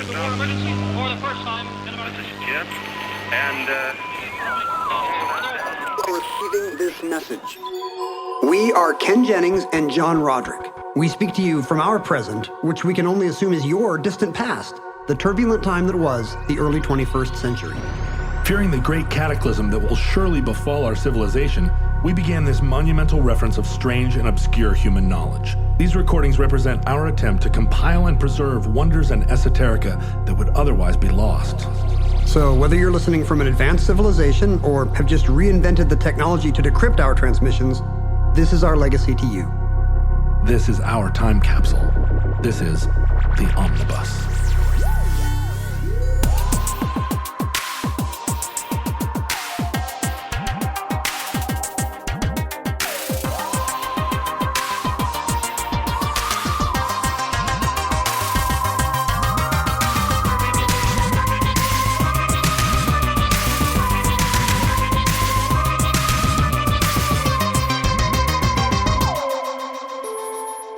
emergency for the first time in about This is Jim, and Receiving this message. We are Ken Jennings and John Roderick. We speak to you from our present, which we can only assume is your distant past, the turbulent time that was the early 21st century. Fearing the great cataclysm that will surely befall our civilization, we began this monumental reference of strange and obscure human knowledge. These recordings represent our attempt to compile and preserve wonders and esoterica that would otherwise be lost. So whether you're listening from an advanced civilization or have just reinvented the technology to decrypt our transmissions, this is our legacy to you. This is our time capsule. This is the Omnibus.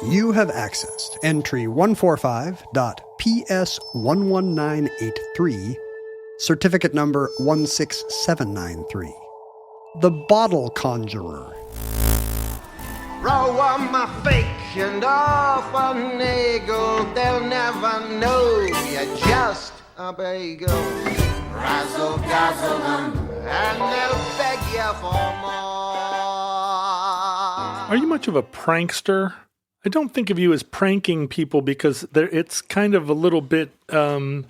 You have accessed entry 145.PS11983, certificate number 16793. The Bottle Conjuror. Roll on my fake and off a niggle. They'll never know you're just a bagel. Razzle dazzle them and they'll beg you for more. Are you much of a prankster? I don't think of you as pranking people because it's kind of a little bit, it's a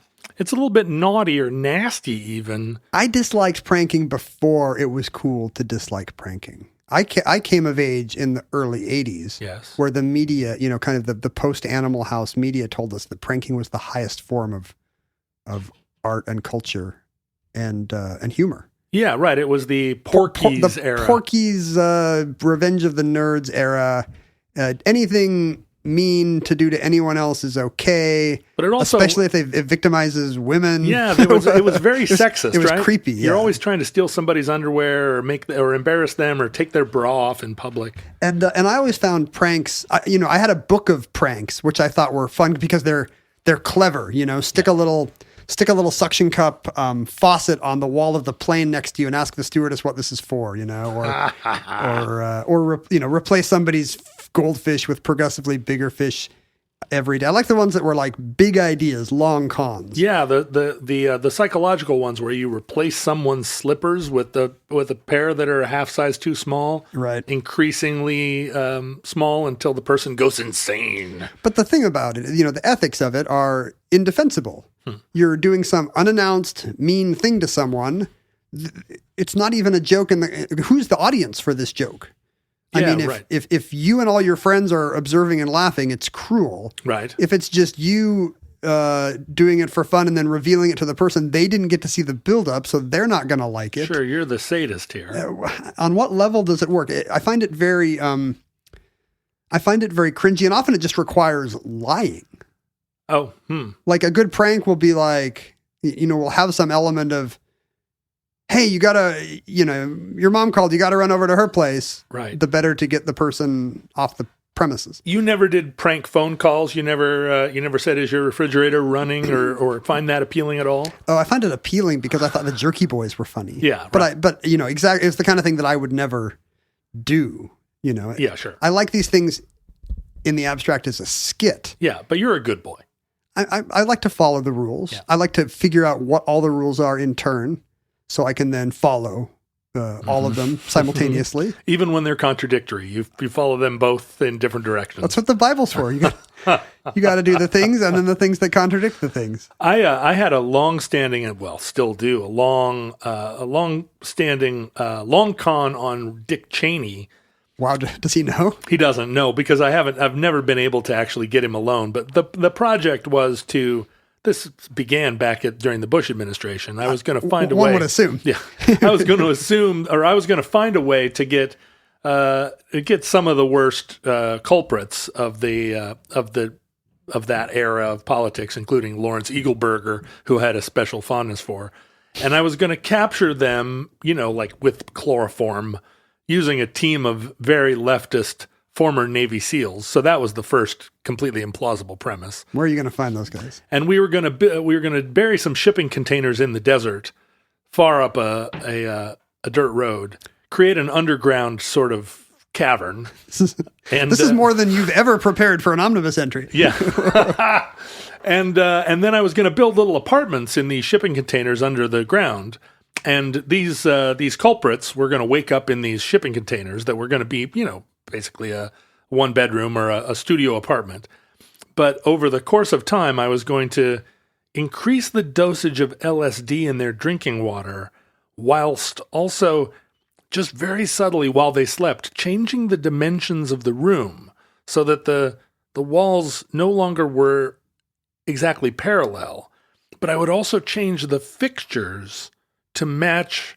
little bit naughty or nasty even. I disliked pranking before it was cool to dislike pranking. I came of age in the early 80s, Yes. where the media, kind of the post-Animal House media told us that pranking was the highest form of art and culture and humor. Yeah, right. It was the Porky's era. Porky's Revenge of the Nerds era. Anything mean to do to anyone else is okay, but it also, especially if it victimizes women. Yeah, it was very sexist. It was right? creepy. Yeah. You're always trying to steal somebody's underwear or embarrass them or take their bra off in public. And I always found pranks. I had a book of pranks which I thought were fun because they're clever. Stick a little suction cup faucet on the wall of the plane next to you and ask the stewardess what this is for. Or replace somebody's goldfish with progressively bigger fish every day. I like the ones that were like big ideas, long cons. Yeah, the psychological ones where you replace someone's slippers with a pair that are a half size too small, right? Increasingly small until the person goes insane. But the thing about it, the ethics of it are indefensible. You're doing some unannounced mean thing to someone. It's not even a joke. Who's the audience for this joke? I mean, if you and all your friends are observing and laughing, it's cruel. Right. If it's just you doing it for fun and then revealing it to the person, they didn't get to see the buildup, so they're not going to like it. Sure, you're the sadist here. On what level does it work? I find it very cringy, and often it just requires lying. Oh, Like a good prank will be like, we'll have some element of, hey, you gotta, your mom called, you gotta run over to her place. Right. The better to get the person off the premises. You never did prank phone calls. You never said, is your refrigerator running or find that appealing at all? Oh, I find it appealing because I thought the Jerky Boys were funny. Yeah. But right. Exactly. It's the kind of thing that I would never do, Yeah, sure. I like these things in the abstract as a skit. Yeah, but you're a good boy. I like to follow the rules. Yeah. I like to figure out what all the rules are in turn, so I can then follow all of them simultaneously. Even when they're contradictory, you follow them both in different directions. That's what the Bible's for. You got to do the things and then the things that contradict the things. I had a long-standing, and still do, a long-standing long con on Dick Cheney. Wow, does he know? He doesn't know because I've never been able to actually get him alone. But the project was this began back during the Bush administration. I was going to find a way. One would assume. Yeah. I was going to find a way to get some of the worst culprits of that era of politics, including Lawrence Eagleburger, who had a special fondness for. And I was going to capture them, like with chloroform, using a team of very leftist former Navy SEALs. So that was the first completely implausible premise. Where are you going to find those guys? And we were going to bury some shipping containers in the desert, far up a dirt road, create an underground sort of cavern. And This is more than you've ever prepared for an omnibus entry. Yeah. And then I was going to build little apartments in these shipping containers under the ground. And these culprits were going to wake up in these shipping containers that were going to be, basically a one bedroom or a studio apartment. But over the course of time, I was going to increase the dosage of LSD in their drinking water, whilst also just very subtly while they slept, changing the dimensions of the room so that the walls no longer were exactly parallel. But I would also change the fixtures to match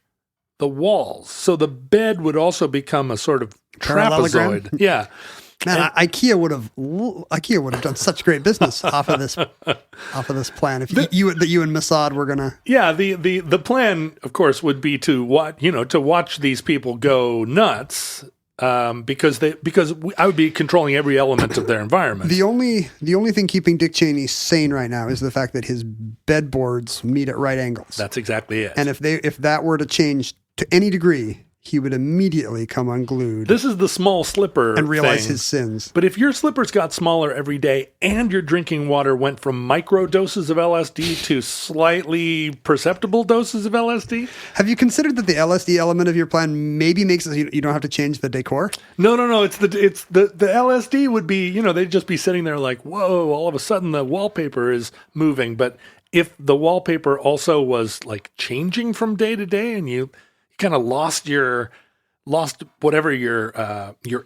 the walls. So the bed would also become a sort of Parallelogram? trapezoid. Yeah. Man, IKEA would have done such great business off of this plan. If you and Mossad were gonna, Yeah, the plan, of course, would be to watch these people go nuts, because I would be controlling every element of their environment. the only thing keeping Dick Cheney sane right now is the fact that his bedboards meet at right angles. That's exactly it. And if that were to change to any degree, he would immediately come unglued This is the small slipper and realize thing. his sins. But if your slippers got smaller every day and your drinking water went from micro doses of LSD to slightly perceptible doses of LSD? Have you considered that the LSD element of your plan maybe makes it you don't have to change the decor? No. It's the LSD would be, they'd just be sitting there like, whoa, all of a sudden the wallpaper is moving. But if the wallpaper also was like changing from day to day and you kind of lost whatever your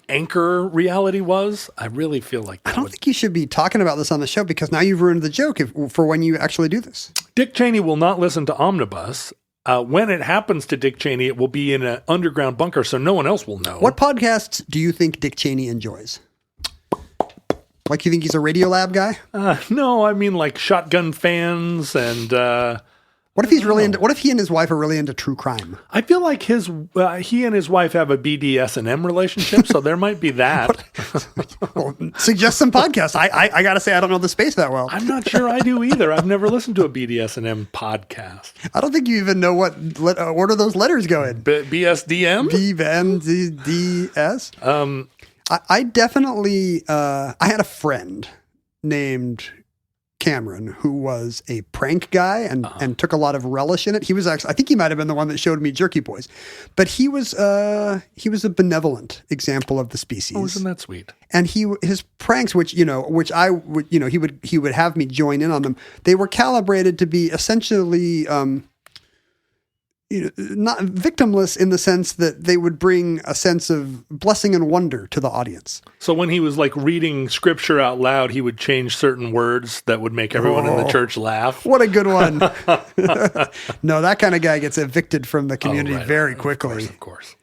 anchor reality was, I really feel like I don't think you should be talking about this on the show because now you've ruined the joke for when you actually do this. Dick Cheney will not listen to Omnibus. When it happens to Dick Cheney, it will be in an underground bunker, so no one else will know. What podcasts do you think Dick Cheney enjoys? Like, you think he's a Radiolab guy? No, I mean like Shotgun Fans and... What if he's really into? What if he and his wife are really into true crime? I feel like he and his wife have a BDSM relationship, so there might be that. Well, suggest some podcasts. I gotta say I don't know the space that well. I'm not sure I do either. I've never listened to a BDSM podcast. I don't think you even know what order those letters go in. BSDM? BNDS. I definitely I had a friend named Cameron, who was a prank guy and took a lot of relish in it. He was actually, I think he might have been the one that showed me Jerky Boys, but he was a benevolent example of the species. Oh, isn't that sweet? And his pranks, which he would have me join in on them. They were calibrated to be essentially, not victimless in the sense that they would bring a sense of blessing and wonder to the audience. So when he was like reading scripture out loud, he would change certain words that would make everyone in the church laugh. What a good one. No, that kind of guy gets evicted from the community very quickly. Of course.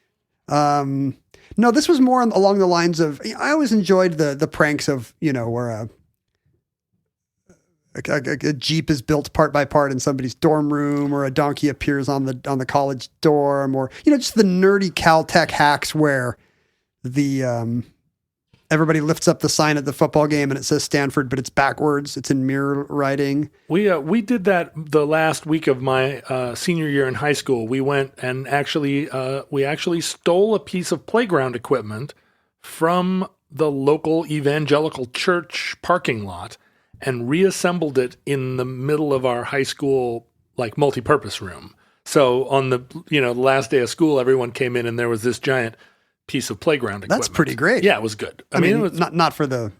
No, this was more along the lines of, I always enjoyed the pranks of, where a Jeep is built part by part in somebody's dorm room, or a donkey appears on the college dorm, or just the nerdy Caltech hacks where the everybody lifts up the sign at the football game and it says Stanford, but it's backwards. It's in mirror writing. We did that the last week of my senior year in high school. We went and we actually stole a piece of playground equipment from the local evangelical church parking lot and reassembled it in the middle of our high school, like, multipurpose room. So on the, the last day of school, everyone came in and there was this giant piece of playground equipment. That's pretty great. Yeah, it was good. I mean, it was not for the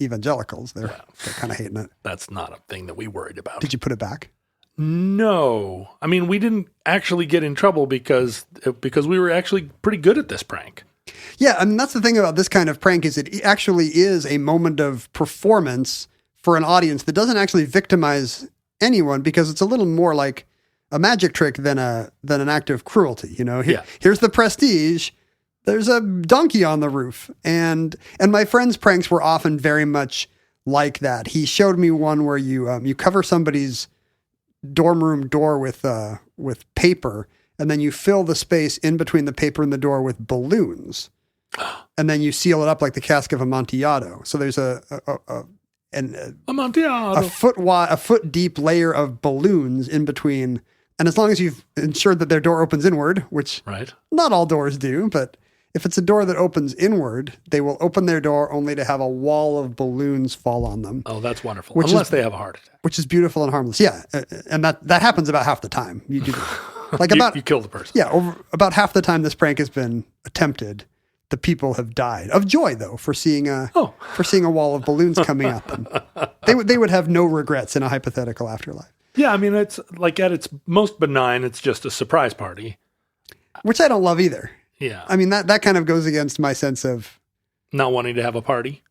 evangelicals. They're kind of hating it. That's not a thing that we worried about. Did you put it back? No. I mean, we didn't actually get in trouble because we were actually pretty good at this prank. Yeah, I mean, that's the thing about this kind of prank is it actually is a moment of performance for an audience that doesn't actually victimize anyone, because it's a little more like a magic trick than an act of cruelty. Here's the prestige. There's a donkey on the roof, and my friend's pranks were often very much like that. He showed me one where you cover somebody's dorm room door with paper, and then you fill the space in between the paper and the door with balloons. and then you seal it up like the cask of Amontillado. So there's a Amontillado. a foot deep layer of balloons in between. And as long as you've ensured that their door opens inward, which not all doors do, but if it's a door that opens inward, they will open their door only to have a wall of balloons fall on them. Oh, that's wonderful. Unless they have a heart attack. Which is beautiful and harmless. Yeah. And that happens about half the time. You do you kill the person. Yeah. About half the time this prank has been attempted, the people have died of joy, though, for seeing a wall of balloons coming at them. They would have no regrets in a hypothetical afterlife. Yeah, I mean, it's like at its most benign, it's just a surprise party. Which I don't love either. Yeah. I mean, that kind of goes against my sense of... Not wanting to have a party?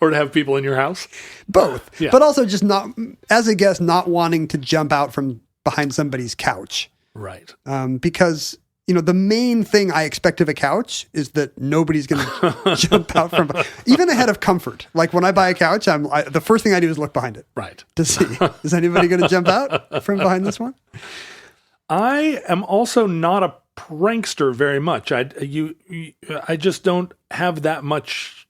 Or to have people in your house? Both. Yeah. But also just not, as a guest, not wanting to jump out from behind somebody's couch. Right. Because... the main thing I expect of a couch is that nobody's going to jump out from, even ahead of comfort. Like when I buy a couch, the first thing I do is look behind it. Right. To see, is anybody going to jump out from behind this one? I am also not a prankster very much. I just don't have that much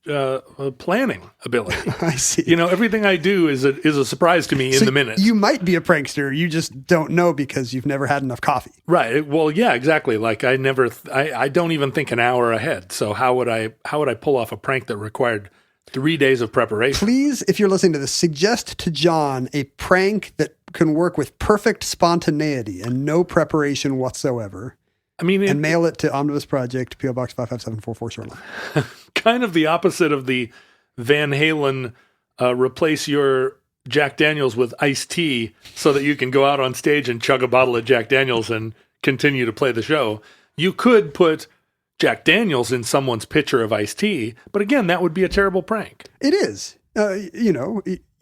planning ability. I see. Everything I do is a surprise to me in the minute. You might be a prankster. You just don't know because you've never had enough coffee. Right. Well, yeah, exactly. Like I don't even think an hour ahead. So how would I pull off a prank that required 3 days of preparation? Please, if you're listening to this, suggest to John a prank that can work with perfect spontaneity and no preparation whatsoever. I mean, and mail it to Omnibus Project, P.O. Box 55744, Shoreline. Kind of the opposite of the Van Halen replace your Jack Daniels with iced tea so that you can go out on stage and chug a bottle of Jack Daniels and continue to play the show. You could put Jack Daniels in someone's pitcher of iced tea, but again, that would be a terrible prank. It is.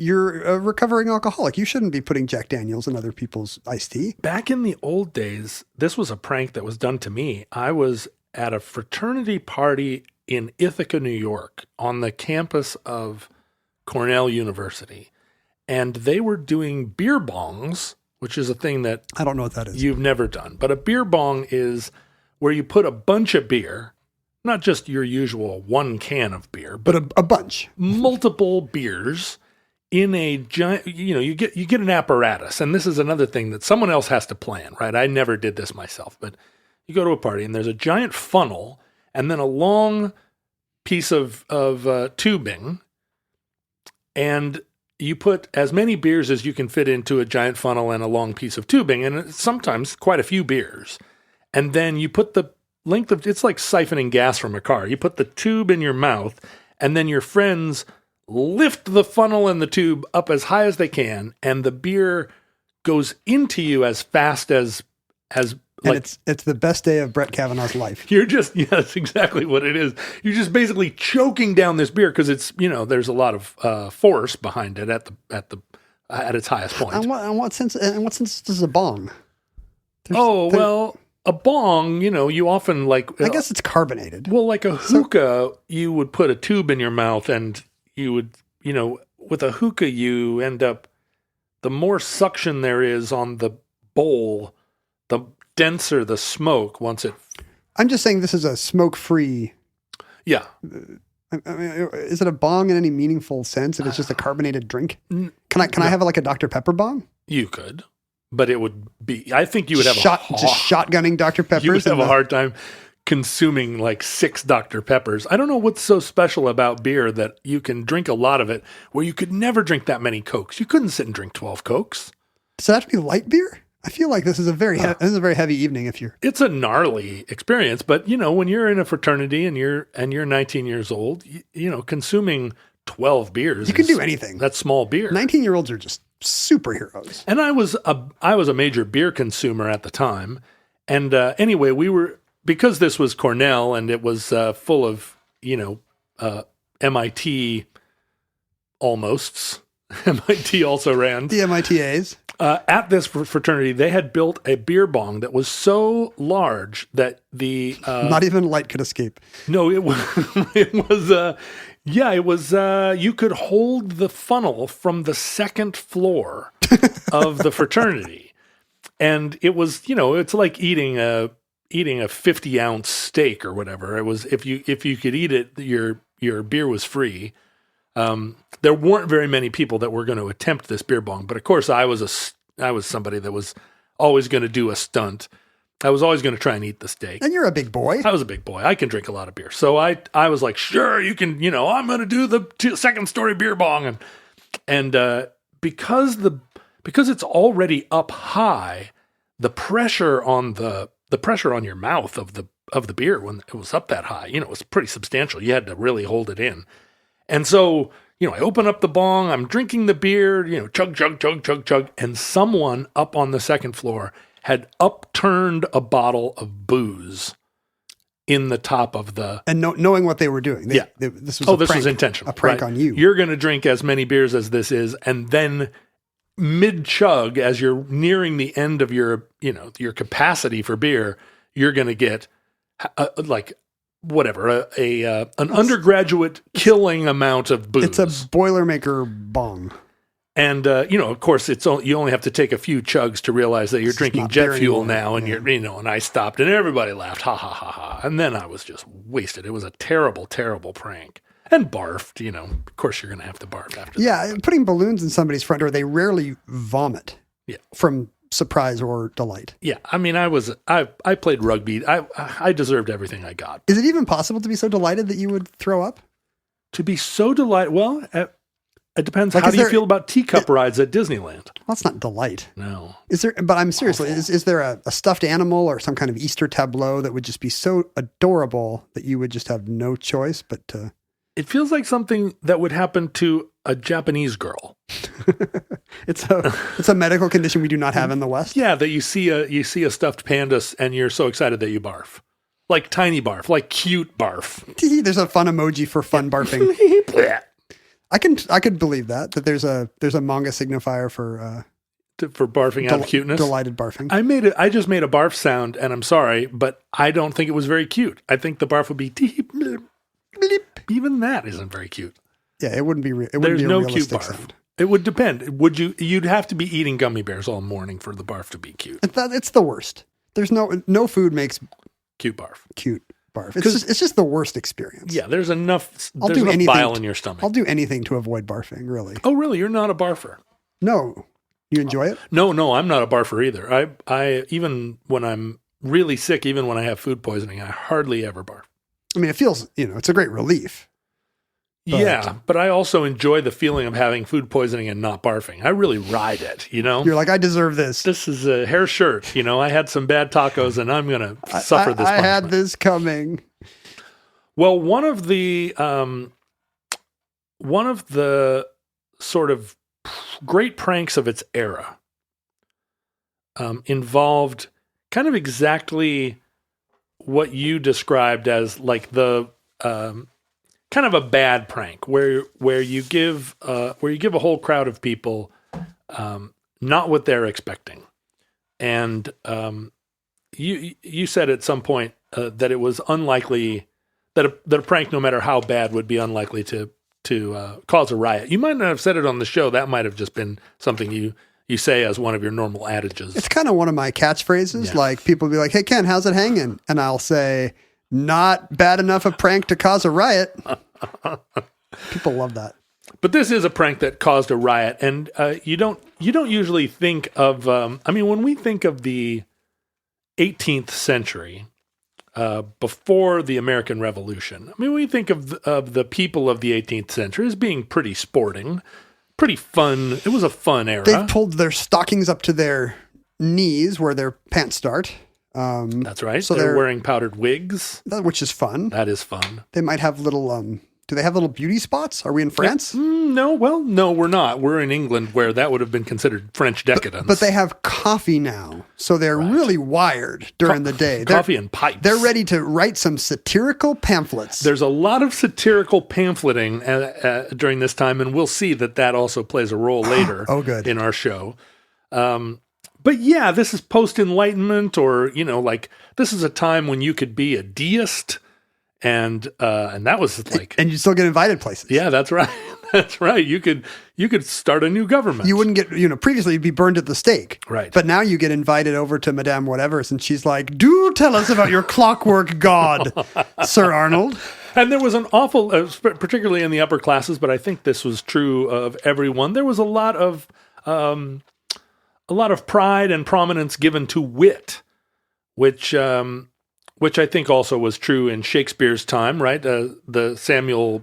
You're a recovering alcoholic. You shouldn't be putting Jack Daniels in other people's iced tea. Back in the old days, this was a prank that was done to me. I was at a fraternity party in Ithaca, New York, on the campus of Cornell University, and they were doing beer bongs, which is a thing that I don't know what that is. You've never done. But a beer bong is where you put a bunch of beer, not just your usual one can of beer, but a bunch, multiple beers in a giant, you get an apparatus. And this is another thing that someone else has to plan, right? I never did this myself, but you go to a party and there's a giant funnel and then a long piece of tubing, and you put as many beers as you can fit into a giant funnel and a long piece of tubing, and it's sometimes quite a few beers. And then you put the length of, it's like siphoning gas from a car. You put the tube in your mouth, and then your friends lift the funnel and the tube up as high as they can, and the beer goes into you as fast as and it's the best day of Brett Kavanaugh's life. That's exactly what it is. You're just basically choking down this beer because it's, there's a lot of force behind it at its highest point. In what sense is a bong? A bong, you often like... I guess it's carbonated. Well, like a hookah, you would put a tube in your mouth and you would, with a hookah, you end up... The more suction there is on the bowl, the denser the smoke once it... I'm just saying this is a smoke-free... Yeah. I mean, is it a bong in any meaningful sense if it's just a carbonated drink? Can I have like a Dr. Pepper bong? You could. But it would be, I think you would have just shotgunning Dr. Peppers. You would have a hard time consuming like 6 Dr. Peppers. I don't know what's so special about beer that you can drink a lot of it where you could never drink that many Cokes. You couldn't sit and drink 12 Cokes. Does it have to be light beer? I feel like this is a very heavy evening if you're... It's a gnarly experience, but when you're in a fraternity and you're 19 years old, consuming 12 beers. You can do anything. That's small beer. 19-year-olds are just superheroes. And I was a major beer consumer at the time. And anyway, because this was Cornell and it was full of, MIT almosts. MIT also ran. The MITAs. At this fraternity, they had built a beer bong that was so large that the... Not even light could escape. No, it was... it was, you could hold the funnel from the second floor of the fraternity. And it was, it's like eating eating a 50-ounce steak or whatever. It was if you could eat it, your beer was free. There weren't very many people that were going to attempt this beer bong, but of course I was somebody that was always going to do a stunt. I was always going to try and eat the steak. And you're a big boy. I was a big boy. I can drink a lot of beer. So I was like, sure, you can, I'm going to do the second story beer bong. And because it's already up high, the pressure on your mouth of the beer when it was up that high, it was pretty substantial. You had to really hold it in. And so, I open up the bong, I'm drinking the beer, chug, chug, chug, chug, chug. And someone up on the second floor had upturned a bottle of booze in the top of the... And knowing what they were doing. This was intentional. A prank on you. You're going to drink as many beers as this is, and then mid-chug, as you're nearing the end of your capacity for beer, you're going to get an undergraduate killing amount of booze. It's a Boilermaker bong. And, of course, you only have to take a few chugs to realize that you're drinking jet fuel now. And and I stopped and everybody laughed. Ha, ha, ha, ha. And then I was just wasted. It was a terrible, terrible prank. And barfed, of course you're going to have to barf after that. Yeah. Putting balloons in somebody's front door, they rarely vomit from surprise or delight. Yeah. I mean, I played rugby. I deserved everything I got. Is it even possible to be so delighted that you would throw up? To be so delighted? Well, it depends. How do you feel about teacup rides at Disneyland? Well, that's not delight. No. Is there? But I'm seriously. Is there a stuffed animal or some kind of Easter tableau that would just be so adorable that you would just have no choice but to? It feels like something that would happen to a Japanese girl. It's a medical condition we do not have in the West. Yeah, that you see a stuffed panda and you're so excited that you barf, like tiny barf, like cute barf. There's a fun emoji for fun barfing. I could believe that there's a manga signifier for barfing out of cuteness. Delighted barfing. I just made a barf sound, and I'm sorry, but I don't think it was very cute. I think the barf would be bleep. Even that isn't very cute. Yeah, it wouldn't be. There's no cute barf. Sound. It would depend. You'd have to be eating gummy bears all morning for the barf to be cute. It's the worst. There's no food makes cute barf. Cute barf. It's just the worst experience. Yeah, there's enough bile in your stomach. I'll do anything to avoid barfing, really. Oh, really? You're not a barfer? No. You enjoy it? No, I'm not a barfer either. I even when I'm really sick, even when I have food poisoning, I hardly ever barf. I mean, it feels, it's a great relief. But I also enjoy the feeling of having food poisoning and not barfing. I really ride it, You're like, I deserve this. This is a hair shirt, I had some bad tacos and I'm going to suffer this punishment. I had this coming. Well, one of the sort of great pranks of its era involved kind of exactly what you described as like the kind of a bad prank where you give a whole crowd of people not what they're expecting, and you said at some point that it was unlikely that a prank, no matter how bad, would be unlikely to cause a riot. You might not have said it on the show. That might have just been something you say as one of your normal adages. It's kind of one of my catchphrases. Yeah. Like people will be like, "Hey Ken, how's it hanging?" And I'll say, "Not bad enough a prank to cause a riot." People love that. But this is a prank that caused a riot, and you don't usually think of. When we think of the 18th century, before the American Revolution, we think of the people of the 18th century as being pretty sporting. Pretty fun. It was a fun era. They've pulled their stockings up to their knees where their pants start. That's right. So they're wearing powdered wigs. Which is fun. That is fun. They might have little, do they have little beauty spots? Are we in France? No, we're not. We're in England where that would have been considered French decadence. But they have coffee now. So they're really wired during the day. Coffee and pipes. They're ready to write some satirical pamphlets. There's a lot of satirical pamphleting during this time, and we'll see that also plays a role later in our show. But yeah, this is post-Enlightenment, or, this is a time when you could be a deist, and that was like... And you still get invited places. Yeah, that's right. That's right. You could start a new government. You wouldn't get, previously you'd be burned at the stake. Right. But now you get invited over to Madame Whatever's and she's like, do tell us about your clockwork god, Sir Arnold. And there was an awful, particularly in the upper classes, but I think this was true of everyone. There was a lot of pride and prominence given to wit, which I think also was true in Shakespeare's time, right? The Samuel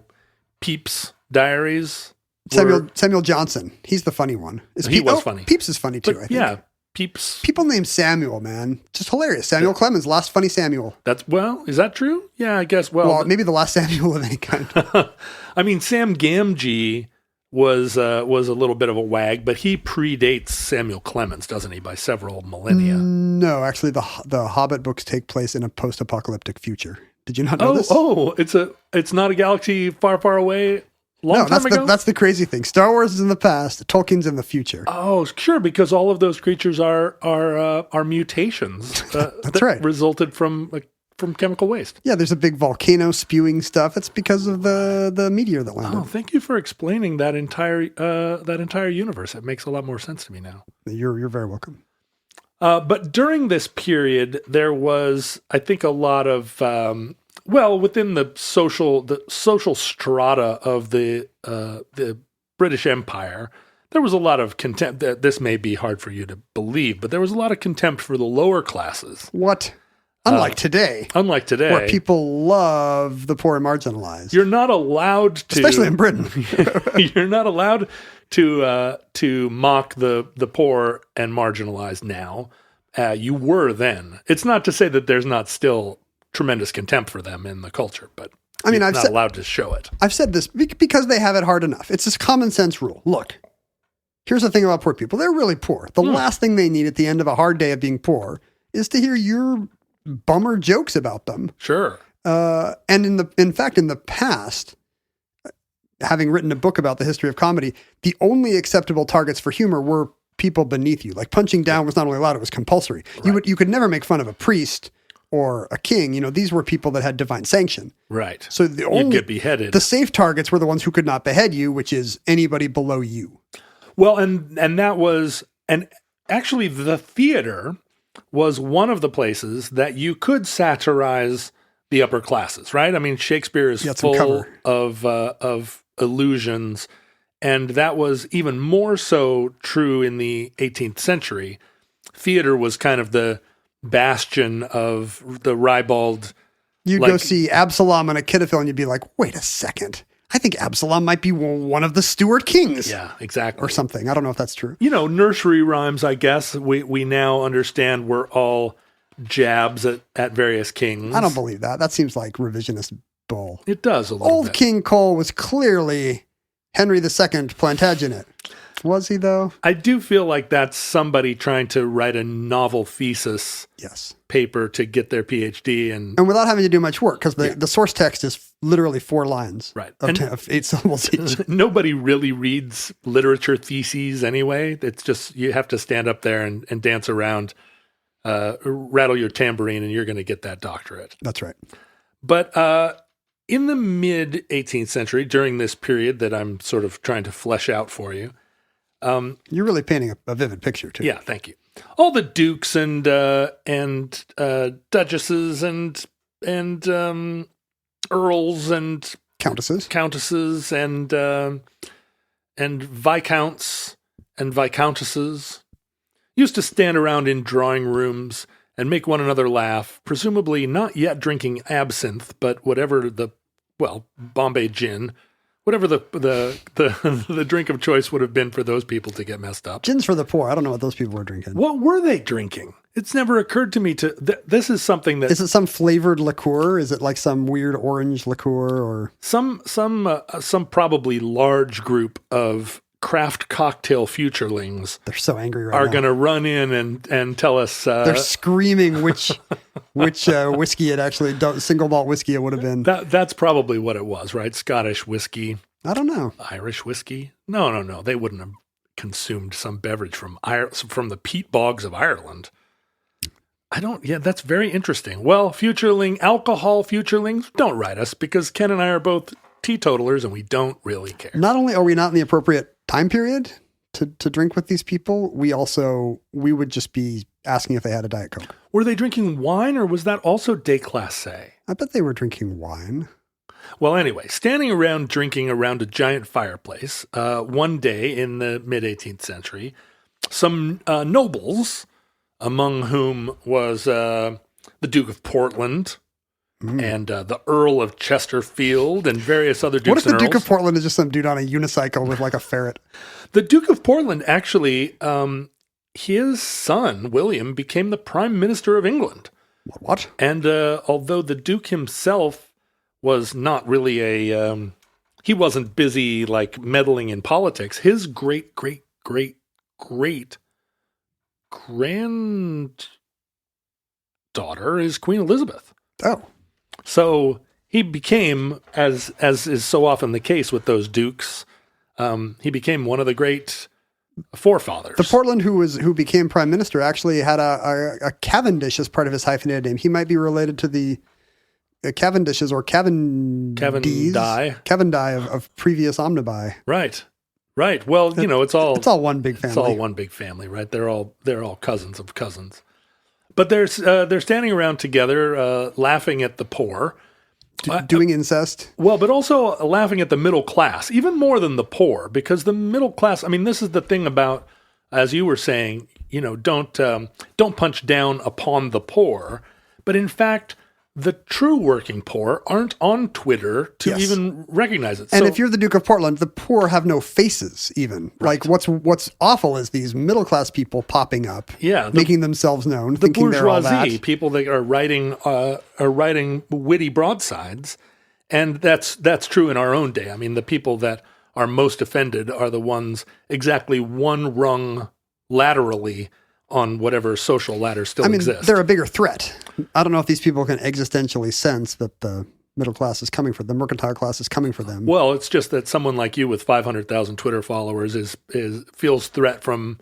Pepys diaries. Samuel Johnson. He's the funny one. He was funny. Pepys is funny too, I think. Yeah, Pepys. People named Samuel, man. Just hilarious. Samuel Clemens, last funny Samuel. Is that true? Yeah, I guess. Well, maybe the last Samuel of any kind. I mean, Sam Gamgee was a little bit of a wag, but he predates Samuel Clemens, doesn't he, by several millennia? No, actually, the Hobbit books take place in a post-apocalyptic future. Did you not know this? Oh, it's not a galaxy far, far away. Time ago? That's the crazy thing. Star Wars is in the past. Tolkien's in the future. Oh, sure, because all of those creatures are mutations. That's right. Resulted from chemical waste. Yeah, there's a big volcano spewing stuff. That's because of the meteor that landed. Oh, thank you for explaining that entire universe. It makes a lot more sense to me now. You're very welcome. But during this period, there was, I think, a lot of within the social strata of the British Empire, there was a lot of contempt. This may be hard for you to believe, but there was a lot of contempt for the lower classes. What? Unlike today. Where people love the poor and marginalized. You're not allowed to... Especially in Britain. You're not allowed to mock the poor and marginalized now. You were then. It's not to say that there's not still tremendous contempt for them in the culture, but I've not allowed to show it. I've said this because they have it hard enough. It's this common sense rule. Look, here's the thing about poor people. They're really poor. The last thing they need at the end of a hard day of being poor is to hear your bummer jokes about them. Sure. And in fact, in the past, having written a book about the history of comedy, the only acceptable targets for humor were people beneath you. Like punching down was not only allowed, it was compulsory. Right. You could never make fun of a priest or a king. These were people that had divine sanction. Right. So you'd get beheaded. The safe targets were the ones who could not behead you, which is anybody below you. Well, and that was, and actually the theater was one of the places that you could satirize the upper classes, right? I mean, Shakespeare is full of allusions, and that was even more so true in the 18th century. Theater was kind of the bastion of the ribald. You'd go see Absalom and Achitophel, and you'd be like, wait a second. I think Absalom might be one of the Stuart kings. Yeah, exactly. Or something. I don't know if that's true. Nursery rhymes, I guess, we now understand were all jabs at various kings. I don't believe that. That seems like revisionist bull. It does a little bit. Old King Cole was clearly Henry II Plantagenet. Was he, though? I do feel like that's somebody trying to write a novel thesis paper to get their PhD. And without having to do much work, because the source text is literally 4 lines of 8 syllables each. Nobody really reads literature theses anyway. It's just you have to stand up there and dance around, rattle your tambourine, and you're going to get that doctorate. That's right. But in the mid-18th century, during this period that I'm sort of trying to flesh out for you, you're really painting a vivid picture, too. Yeah, thank you. All the dukes and duchesses and earls and countesses and viscounts and viscountesses used to stand around in drawing rooms and make one another laugh, presumably not yet drinking absinthe, but whatever Bombay gin, whatever the drink of choice would have been for those people to get messed up. Gin's for the poor. I don't know what those people were drinking. What were they drinking? It's never occurred to me this is something that... Is it some flavored liqueur? Is it like some weird orange liqueur or... Some probably large group of craft cocktail futurelings. They're so angry right now. Are going to run in and tell us... They're screaming which whiskey it actually... single malt whiskey it would have been. That's probably what it was, right? Scottish whiskey. I don't know. Irish whiskey? No. They wouldn't have consumed some beverage from the peat bogs of Ireland. That's very interesting. Well, alcohol futurelings, don't write us because Ken and I are both teetotalers and we don't really care. Not only are we not in the appropriate time period to drink with these people, we would just be asking if they had a Diet Coke. Were they drinking wine or was that also déclassé? I bet they were drinking wine. Well, anyway, standing around drinking around a giant fireplace, one day in the mid-18th century, some nobles, among whom was the Duke of Portland and the Earl of Chesterfield and various other dukes What if the and Duke earls. of Portland is just some dude on a unicycle with like a ferret? The Duke of Portland actually, his son, William, became the Prime Minister of England. What? And although the Duke himself was not really he wasn't busy like meddling in politics, his great granddaughter is Queen Elizabeth. Oh. So he became, as is so often the case with those dukes, he became one of the great forefathers. The Portland who became prime minister actually had a Cavendish as part of his hyphenated name. He might be related to the Cavendishes or Cavendish of previous omnibi. Right. Well, it's all one big family. It's all one big family, right? They're all cousins of cousins. But they're standing around together, laughing at the poor. Doing incest. Well, but also laughing at the middle class, even more than the poor, because the middle class, I mean, this is the thing about, as you were saying, don't punch down upon the poor. But in fact, the true working poor aren't on Twitter to even recognize it. And if you're the Duke of Portland, the poor have no faces even. Right. Like what's awful is these middle class people popping up, making themselves known, the thinking they're all that. bourgeoisie, people that are writing witty broadsides, and that's true in our own day. I mean, the people that are most offended are the ones exactly one rung laterally on whatever social ladder still exists. They're a bigger threat. I don't know if these people can existentially sense that the middle class is coming for them, the mercantile class is coming for them. Well, it's just that someone like you with 500,000 Twitter followers feels threat from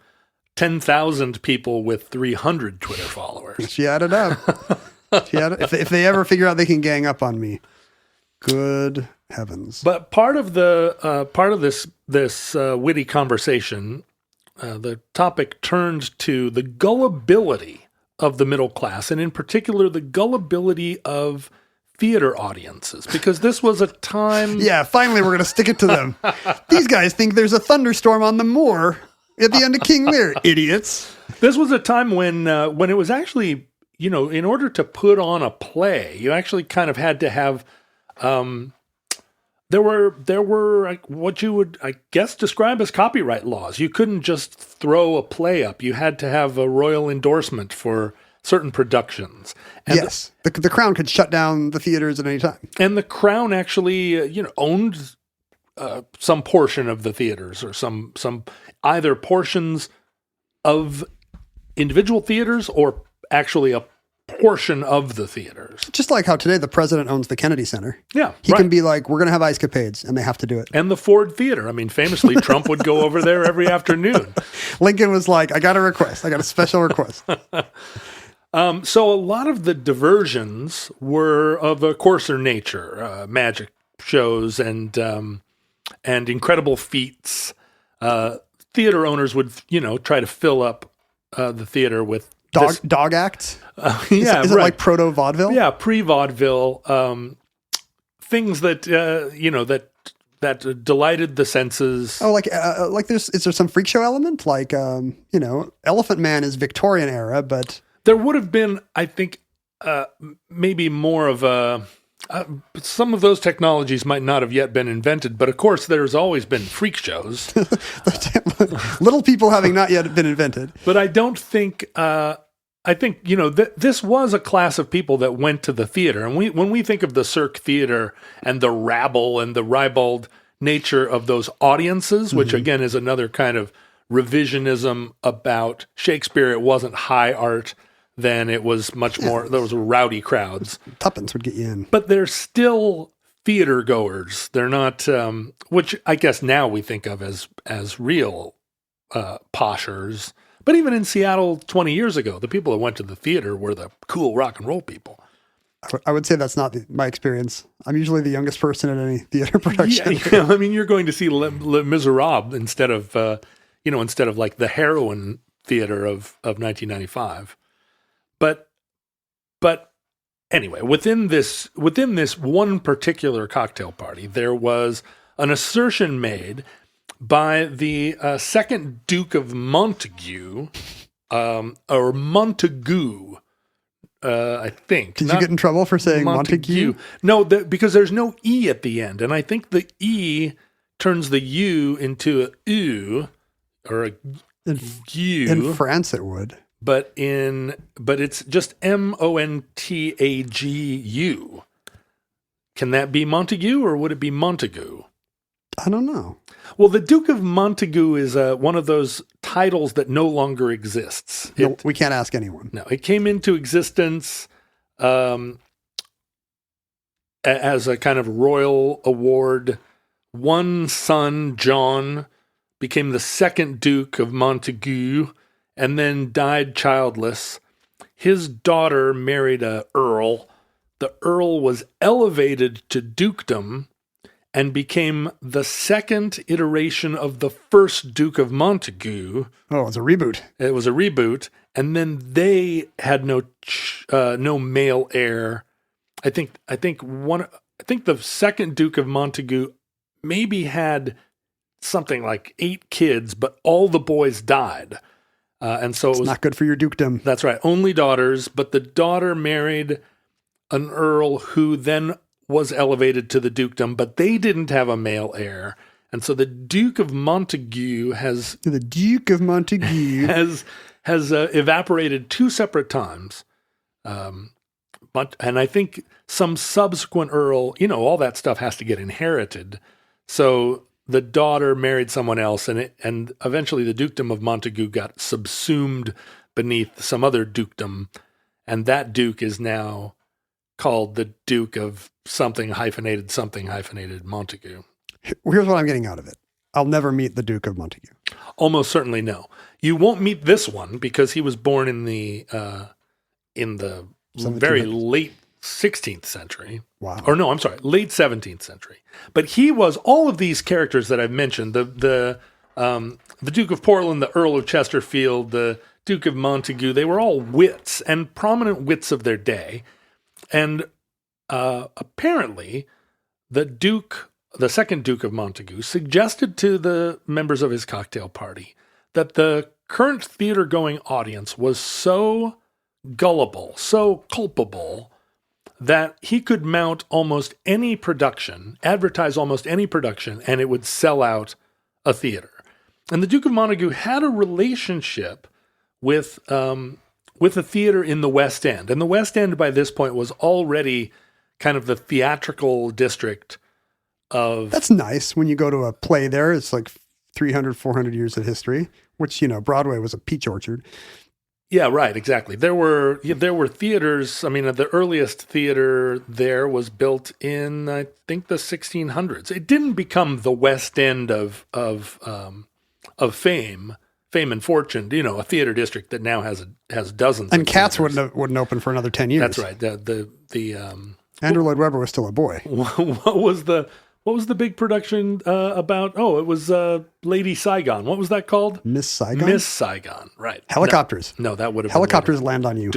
10,000 people with 300 Twitter followers. She added up. If they ever figure out they can gang up on me, good heavens. But part of this witty conversation, the topic turned to the gullibility of the middle class, and in particular, the gullibility of theater audiences, because this was a time... Yeah, finally we're going to stick it to them. These guys think there's a thunderstorm on the moor at the end of King Lear, idiots. This was a time when it was actually, in order to put on a play, you actually kind of had to have... There were like what you would, I guess, describe as copyright laws. You couldn't just throw a play up. You had to have a royal endorsement for certain productions. And yes, the Crown could shut down the theaters at any time. And the Crown actually, owned some portion of the theaters, or some either portions of individual theaters or actually a portion of the theaters. Just like how today the president owns the Kennedy Center. Yeah. He can be like, we're going to have ice capades, and they have to do it. And the Ford Theater. I mean, famously, Trump would go over there every afternoon. Lincoln was like, I got a request. I got a special request. So a lot of the diversions were of a coarser nature, magic shows and incredible feats. Theater owners would, try to fill up the theater with dog acts. Is it like proto vaudeville? Yeah, pre-vaudeville things that that delighted the senses. Oh, like is there some freak show element? Like Elephant Man is Victorian era, but there would have been, I think, maybe more of a. Some of those technologies might not have yet been invented, but of course, there's always been freak shows. Little people having not yet been invented. But I don't think. I think this was a class of people that went to the theater, and when we think of the Cirque Theater and the rabble and the ribald nature of those audiences, which again is another kind of revisionism about Shakespeare. It wasn't high art. Then it was much more, those were rowdy crowds. Tuppence would get you in. But they're still theater goers. They're not, which I guess now we think of as real poshers. But even in Seattle 20 years ago, the people that went to the theater were the cool rock and roll people. I would say that's not my experience. I'm usually the youngest person in any theater production. Yeah, I mean, you're going to see Les Miserables instead of like the heroin theater of 1995. But anyway, within this one particular cocktail party, there was an assertion made by the second Duke of Montague, or Montagu, I think. Did you get in trouble for saying Montague? No, because there's no E at the end. And I think the E turns the U into a U or a U. In France it would. But it's just Montagu. Can that be Montague or would it be Montagu? I don't know. Well, the Duke of Montagu is one of those titles that no longer exists. No, we can't ask anyone. No, it came into existence as a kind of royal award. One son, John, became the second Duke of Montagu and then died childless. His daughter married an earl. The earl was elevated to dukedom and became the second iteration of the first Duke of Montagu. Oh, it was a reboot. It was a reboot, and then they had no male heir. I think the second Duke of Montagu maybe had something like 8 kids, but all the boys died, and so it's not good for your dukedom. That's right, only daughters. But the daughter married an earl who then was elevated to the dukedom, but they didn't have a male heir. And so the Duke of Montagu has evaporated 2 separate times. But I think some subsequent earl, all that stuff has to get inherited. So the daughter married someone else, and eventually the dukedom of Montagu got subsumed beneath some other dukedom, and that duke is now called the Duke of something hyphenated Montagu. Here's what I'm getting out of it. I'll never meet the Duke of Montagu. Almost certainly no. You won't meet this one because he was born in the very late 16th century. Wow. Or no, I'm sorry, late 17th century. But he was all of these characters that I've mentioned, the Duke of Portland, the Earl of Chesterfield, the Duke of Montagu, they were all wits and prominent wits of their day. And apparently, the second Duke of Montagu, suggested to the members of his cocktail party that the current theater-going audience was so gullible, so culpable, that he could mount almost any production, advertise almost any production, and it would sell out a theater. And the Duke of Montagu had a relationship with a theater in the West End. And the West End by this point was already kind of the theatrical district of... That's nice. When you go to a play there, it's like 300, 400 years of history, which, Broadway was a peach orchard. Yeah, right, exactly. There were theaters. I mean, the earliest theater there was built in, I think, the 1600s. It didn't become the West End of fame and fortune, a theater district that now has dozens. And of Cats theaters. wouldn't open for another 10 years. That's right. Andrew Lloyd Webber was still a boy. What was the big production about? Oh, it was Lady Saigon. What was that called? Miss Saigon. Miss Saigon. Right. Helicopters. No, that would have helicopters land on you.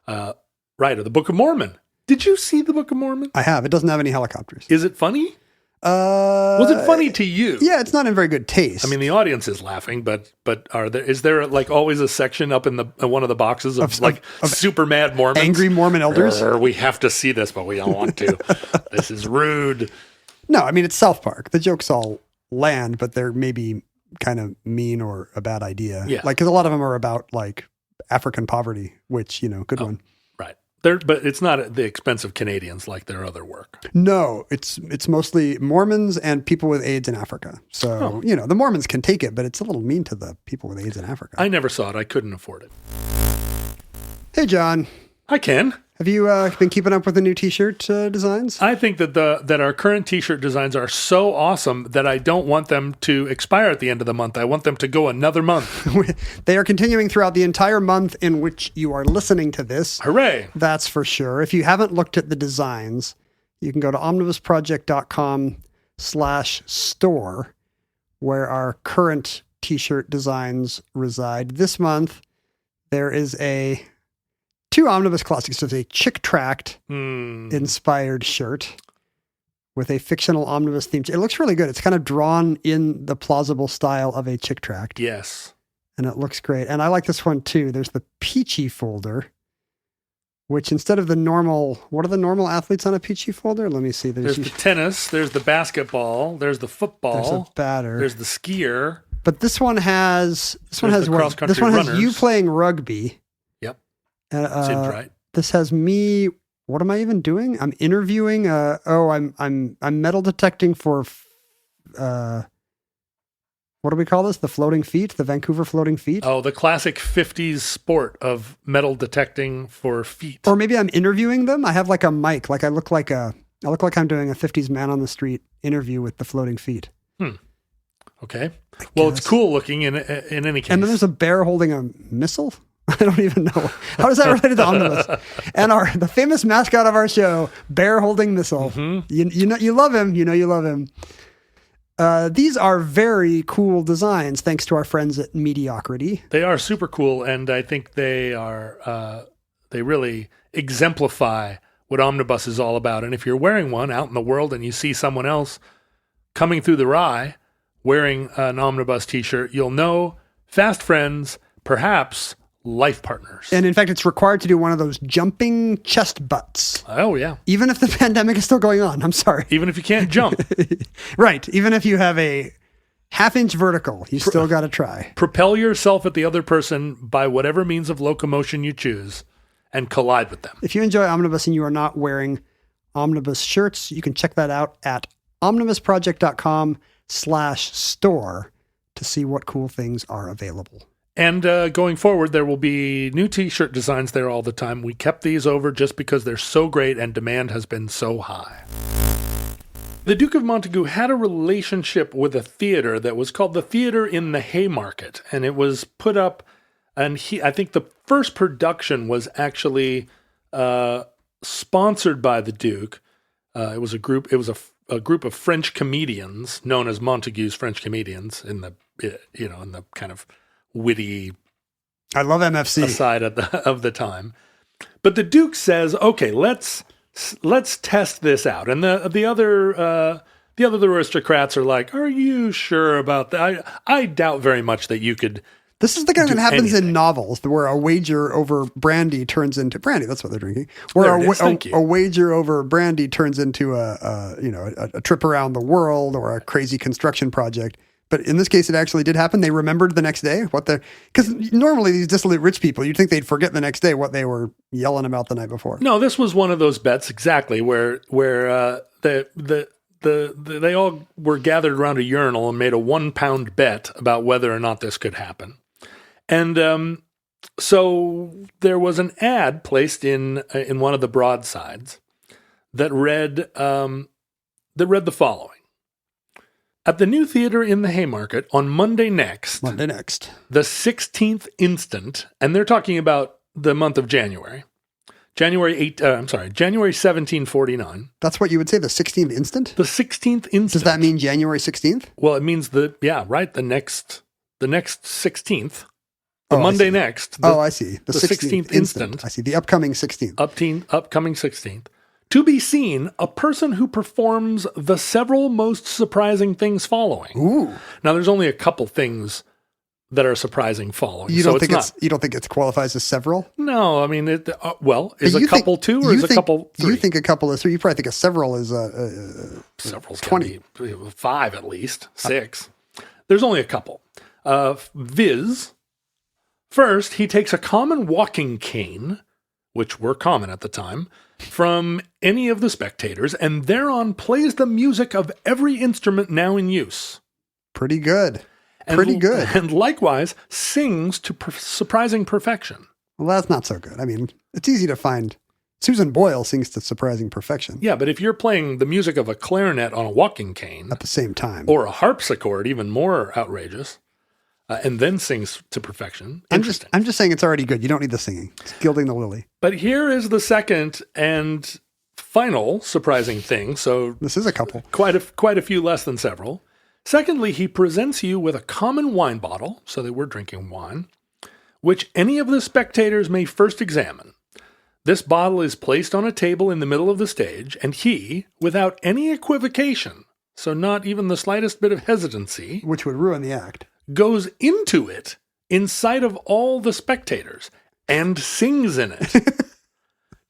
Right. Or the Book of Mormon. Did you see the Book of Mormon? I have. It doesn't have any helicopters. Is it funny? Was it funny to you? Yeah, it's not in very good taste. I mean, the audience is laughing, but is there like always a section up in one of the boxes of super mad Mormons? Angry Mormon elders? We have to see this, but we don't want to. This is rude. No, I mean, it's South Park. The jokes all land, but they're maybe kind of mean or a bad idea. Yeah. Because a lot of them are about like African poverty, which, good one. Right. But it's not at the expense of Canadians like their other work. No, it's mostly Mormons and people with AIDS in Africa. So, the Mormons can take it, but it's a little mean to the people with AIDS in Africa. I never saw it. I couldn't afford it. Hey, John. Hi, Ken. Have you been keeping up with the new T-shirt designs? I think that our current T-shirt designs are so awesome that I don't want them to expire at the end of the month. I want them to go another month. They are continuing throughout the entire month in which you are listening to this. Hooray! That's for sure. If you haven't looked at the designs, you can go to omnibusproject.com/store, where our current T-shirt designs reside. This month, there is two Omnibus classics. There's a Chick Tract inspired shirt with a fictional omnibus theme. It looks really good. It's kind of drawn in the plausible style of a Chick Tract. Yes. And it looks great. And I like this one too. There's the Peachy folder, which instead of the normal, what are the normal athletes on a Peachy folder? Let me see. There's the tennis, there's the basketball, there's the football, there's a batter, there's the skier. But this one has you playing rugby. Yep. Seems right. This has me. What am I even doing? I'm interviewing. I'm metal detecting for. What do we call this? The floating feet, the Vancouver floating feet. Oh, the classic 50s sport of metal detecting for feet. Or maybe I'm interviewing them. I have like a mic. Like I look like I'm doing a 50s man on the street interview with the floating feet. Okay. Well, it's cool looking in any case. And then there's a bear holding a missile. I don't even know. How does that relate to Omnibus? And the famous mascot of our show, bear holding missile. Mm-hmm. You love him. You love him. These are very cool designs, thanks to our friends at Mediocrity. They are super cool, and I think they really exemplify what Omnibus is all about. And if you're wearing one out in the world and you see someone else coming through the rye wearing an Omnibus T-shirt, you'll know fast friends, perhaps life partners. And in fact, it's required to do one of those jumping chest butts. Oh, yeah. Even if the pandemic is still going on. I'm sorry. Even if you can't jump. Right. Even if you have a half-inch vertical, you still got to try. Propel yourself at the other person by whatever means of locomotion you choose and collide with them. If you enjoy Omnibus and you are not wearing Omnibus shirts, you can check that out at omnibusproject.com/store to see what cool things are available. And going forward, there will be new T-shirt designs there all the time. We kept these over just because they're so great and demand has been so high. The Duke of Montagu had a relationship with a theater that was called the Theater in the Haymarket, and it was put up, and I think the first production was actually sponsored by the Duke. It was a group of French comedians known as Montagu's French comedians in the kind of witty, I love MFC aside of the time. But the Duke says, "Okay, let's test this out." And the other aristocrats are like, "Are you sure about that? I doubt very much that you could." This is the kind that happens in novels where a wager over brandy turns into brandy. That's what they're drinking. Where a wager over brandy turns into a trip around the world or a crazy construction project. But in this case, it actually did happen. They remembered the next day because normally these dissolute rich people, you'd think they'd forget the next day what they were yelling about the night before. No, this was one of those bets exactly where they all were gathered around a urinal and made a £1 bet about whether or not this could happen. And so there was an ad placed in one of the broadsides that read the following. At the new theater in the Haymarket on Monday next, the 16th instant, and they're talking about the month of January 1749. That's what you would say, the 16th instant? The 16th instant. Does that mean January 16th? Well, it means the next 16th. Monday next. I see. The 16th instant. I see. The upcoming 16th. Upcoming 16th. To be seen, a person who performs the several most surprising things following. Ooh. Now, there's only a couple things that are surprising following. You don't think it qualifies as several? No, I mean, is a couple two or is a couple three? You think a couple is three? You probably think a several is several's 20, 5 at least, 6. There's only a couple. Viz. First, he takes a common walking cane, which were common at the time, from any of the spectators, and thereon plays the music of every instrument now in use. Pretty good. And likewise, sings to surprising perfection. Well, that's not so good. I mean, it's easy to find Susan Boyle sings to surprising perfection. Yeah, but if you're playing the music of a clarinet on a walking cane At the same time. or a harpsichord, even more outrageous, and then sings to perfection. I'm just saying it's already good. You don't need the singing. It's gilding the lily. But here is the second and final surprising thing. So This is a couple. quite a few less than several. Secondly, he presents you with a common wine bottle, so they were drinking wine, which any of the spectators may first examine. This bottle is placed on a table in the middle of the stage, and he, without any equivocation, so not even the slightest bit of hesitancy, Which would ruin the act. goes into it in sight of all the spectators and sings in it.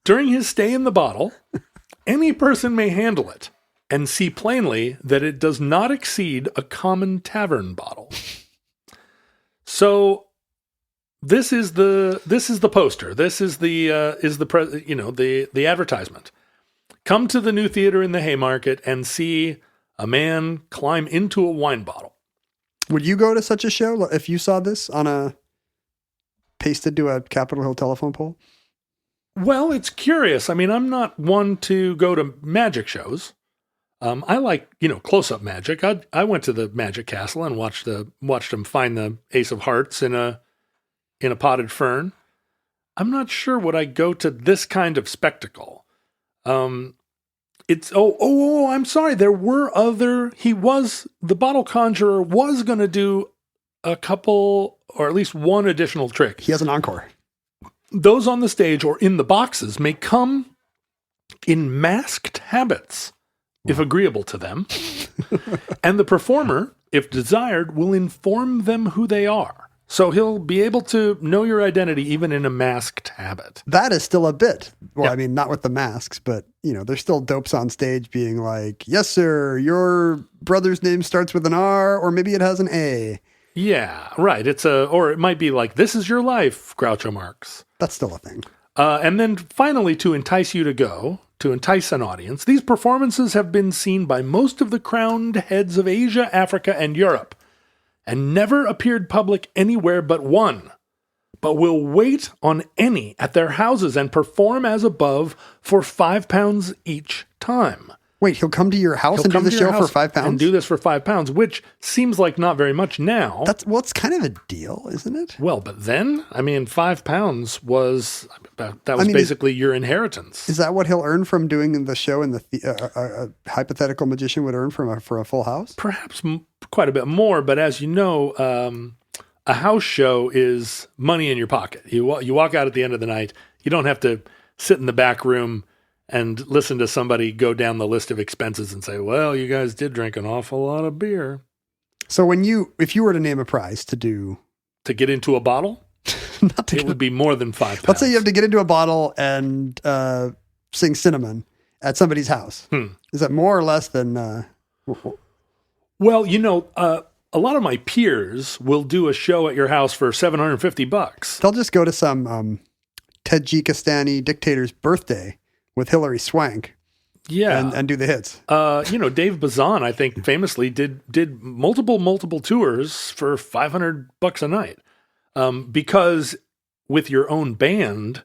During his stay in the bottle, any person may handle it and see plainly that it does not exceed a common tavern bottle. So this is the poster. This is the advertisement. Come to the new theater in the Haymarket and see a man climb into a wine bottle. Would you go to such a show if you saw this on a pasted to a Capitol Hill telephone pole? Well, it's curious. I mean, I'm not one to go to magic shows. I like, close-up magic. I went to the Magic Castle and watched them find the Ace of Hearts in a potted fern. I'm not sure would I go to this kind of spectacle. I'm sorry. There were the bottle conjurer was going to do a couple or at least one additional trick. He has an encore. Those on the stage or in the boxes may come in masked habits, if agreeable to them. And the performer, if desired, will inform them who they are. So he'll be able to know your identity even in a masked habit. That is still a bit. Well, Yeah. I mean, not with the masks, but, there's still dopes on stage being like, yes, sir, your brother's name starts with an R, or maybe it has an A. Yeah, right. Or it might be like, this is your life, Groucho Marx. That's still a thing. And then finally, to entice an audience, these performances have been seen by most of the crowned heads of Asia, Africa, and Europe, and never appeared public anywhere but one, but will wait on any at their houses and perform as above for £5 each time. Wait, he'll come to your house and do the show for £5? And do this for £5, which seems like not very much now. It's kind of a deal, isn't it? Well, but then, I mean, £5 was basically your inheritance. Is that what he'll earn from doing the show and a hypothetical magician would earn for a full house? Perhaps quite a bit more, but as you know, a house show is money in your pocket. You walk out at the end of the night. You don't have to sit in the back room and listen to somebody go down the list of expenses and say, well, you guys did drink an awful lot of beer. So if you were to name a prize to get into a bottle, it would be more than £5. Let's say you have to get into a bottle and sing Cinnamon at somebody's house. Is that more or less than? Well, a lot of my peers will do a show at your house for $750. They'll just go to some Tajikistani dictator's birthday with Hillary Swank. Yeah. And do the hits. Dave Bazan, I think, famously did multiple tours for $500 a night. Because with your own band,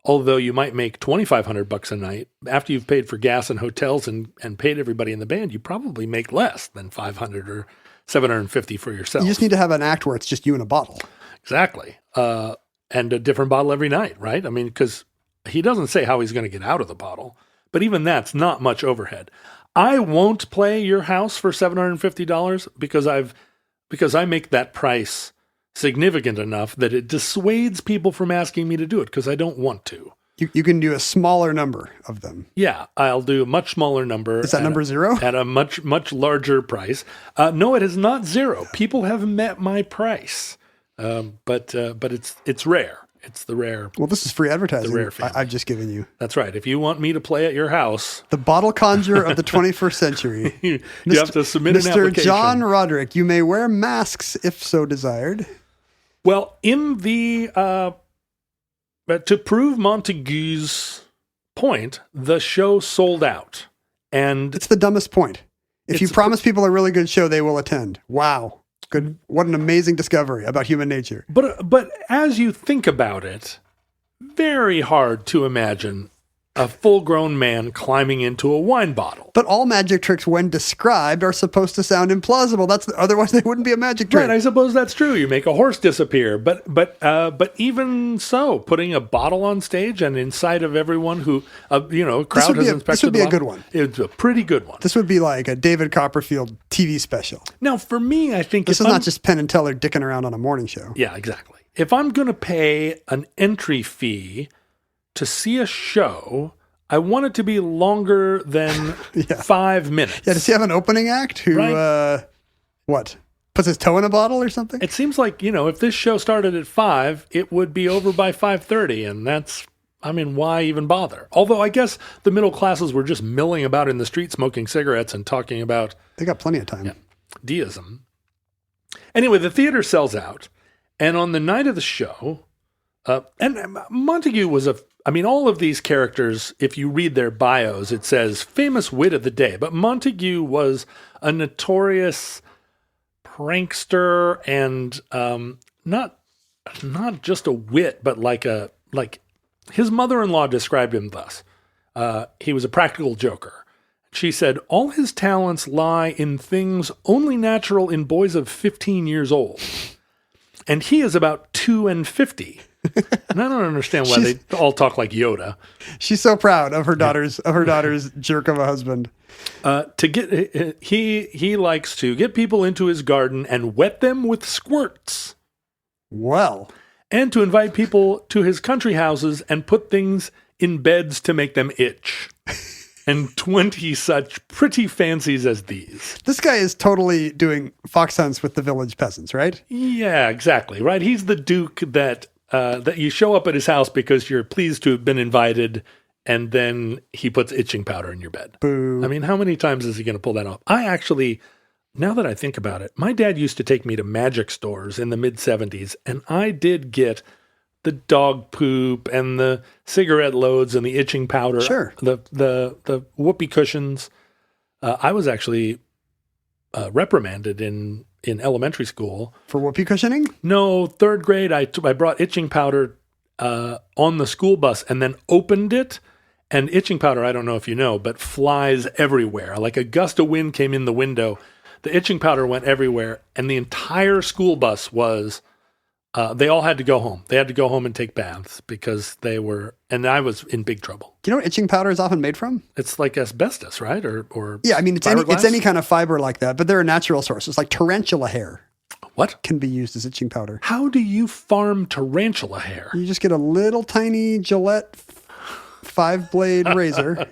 although you might make $2,500 a night, after you've paid for gas and hotels and paid everybody in the band, you probably make less than $500 or $750 for yourself. You just need to have an act where it's just you and a bottle. Exactly. And a different bottle every night, right? I mean, because he doesn't say how he's going to get out of the bottle, but even that's not much overhead. I won't play your house for $750 because I make that price significant enough that it dissuades people from asking me to do it because I don't want to. You can do a smaller number of them. Yeah, I'll do a much smaller number. Is that number 0? At a much larger price. No, it is not 0. People have met my price, but it's rare. It's the rare. Well, this is free advertising. The rare family. I've just given you. That's right. If you want me to play at your house, the bottle conjurer of the 21st century, you have to submit an Mr. application. John Roderick. You may wear masks if so desired. Well, in the to prove Montague's point, the show sold out, and it's the dumbest point. If you promise people a really good show, they will attend. Wow. Good. What an amazing discovery about human nature. But as you think about it, very hard to imagine a full-grown man climbing into a wine bottle. But all magic tricks, when described, are supposed to sound implausible. Otherwise they wouldn't be a magic trick. Right, I suppose that's true. You make a horse disappear, but even so, putting a bottle on stage and in sight of everyone who a crowd has inspected. This would be a good one. It's a pretty good one. This would be like a David Copperfield TV special. Now, for me, I think this is not just Penn and Teller dicking around on a morning show. Yeah, exactly. If I'm going to pay an entry fee to see a show, I want it to be longer than 5 minutes. Yeah, does he have an opening act who, puts his toe in a bottle or something? It seems like, if this show started at 5, it would be over by 5:30, and why even bother? Although I guess the middle classes were just milling about in the street smoking cigarettes and talking about... They got plenty of time. Deism. Anyway, the theater sells out, and on the night of the show... and Montague was all of these characters, if you read their bios, it says famous wit of the day. But Montague was a notorious prankster and not just a wit, but like his mother-in-law described him thus. He was a practical joker. She said, all his talents lie in things only natural in boys of 15 years old. And he is about 52. And I don't understand why they all talk like Yoda. She's so proud of her daughter's jerk of a husband. He likes to get people into his garden and wet them with squirts. Well, and to invite people to his country houses and put things in beds to make them itch. And 20 such pretty fancies as these. This guy is totally doing fox hunts with the village peasants, right? Yeah, exactly. Right. He's the duke that you show up at his house because you're pleased to have been invited, and then he puts itching powder in your bed. Boo. How many times is he going to pull that off? I actually, now that I think about it, my dad used to take me to magic stores in the mid-'70s, and I did get the dog poop and the cigarette loads and the itching powder. Sure. The whoopee cushions. I was actually reprimanded in elementary school. For whoopee cushioning? No, 3rd grade, I brought itching powder on the school bus and then opened it. And itching powder, I don't know if you know, but flies everywhere. Like a gust of wind came in the window. The itching powder went everywhere. And the entire school bus was... they all had to go home. They had to go home and take baths because they were... And I was in big trouble. Do you know what itching powder is often made from? It's like asbestos, right? Or yeah, it's any kind of fiber like that, but there are natural sources, like tarantula hair. What? Can be used as itching powder. How do you farm tarantula hair? You just get a little tiny Gillette 5-blade razor,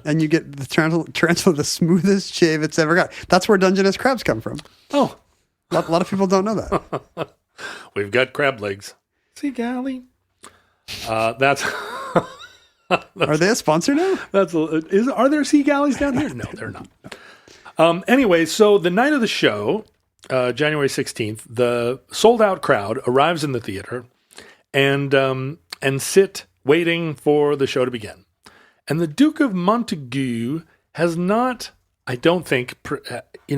and you get the tarantula the smoothest shave it's ever got. That's where Dungeness crabs come from. Oh. A lot of people don't know that. We've got crab legs. Sea galley. That's... Are they a sponsor now? Are there sea galleys down here? No, they're not. Anyway, so the night of the show, January 16th, the sold-out crowd arrives in the theater and sit waiting for the show to begin. And the Duke of Montague has not, I don't think,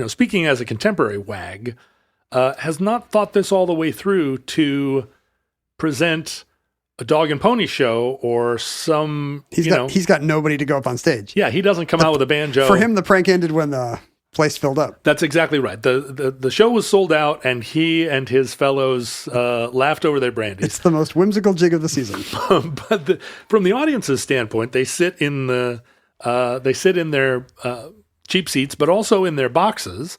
speaking as a contemporary wag, has not thought this all the way through to present a dog and pony show or some, he's got nobody to go up on stage. Yeah, he doesn't come out with a banjo. For him, the prank ended when the place filled up. That's exactly right. The show was sold out, and he and his fellows laughed over their brandy. It's the most whimsical jig of the season. But from the audience's standpoint, they sit in their cheap seats, but also in their boxes,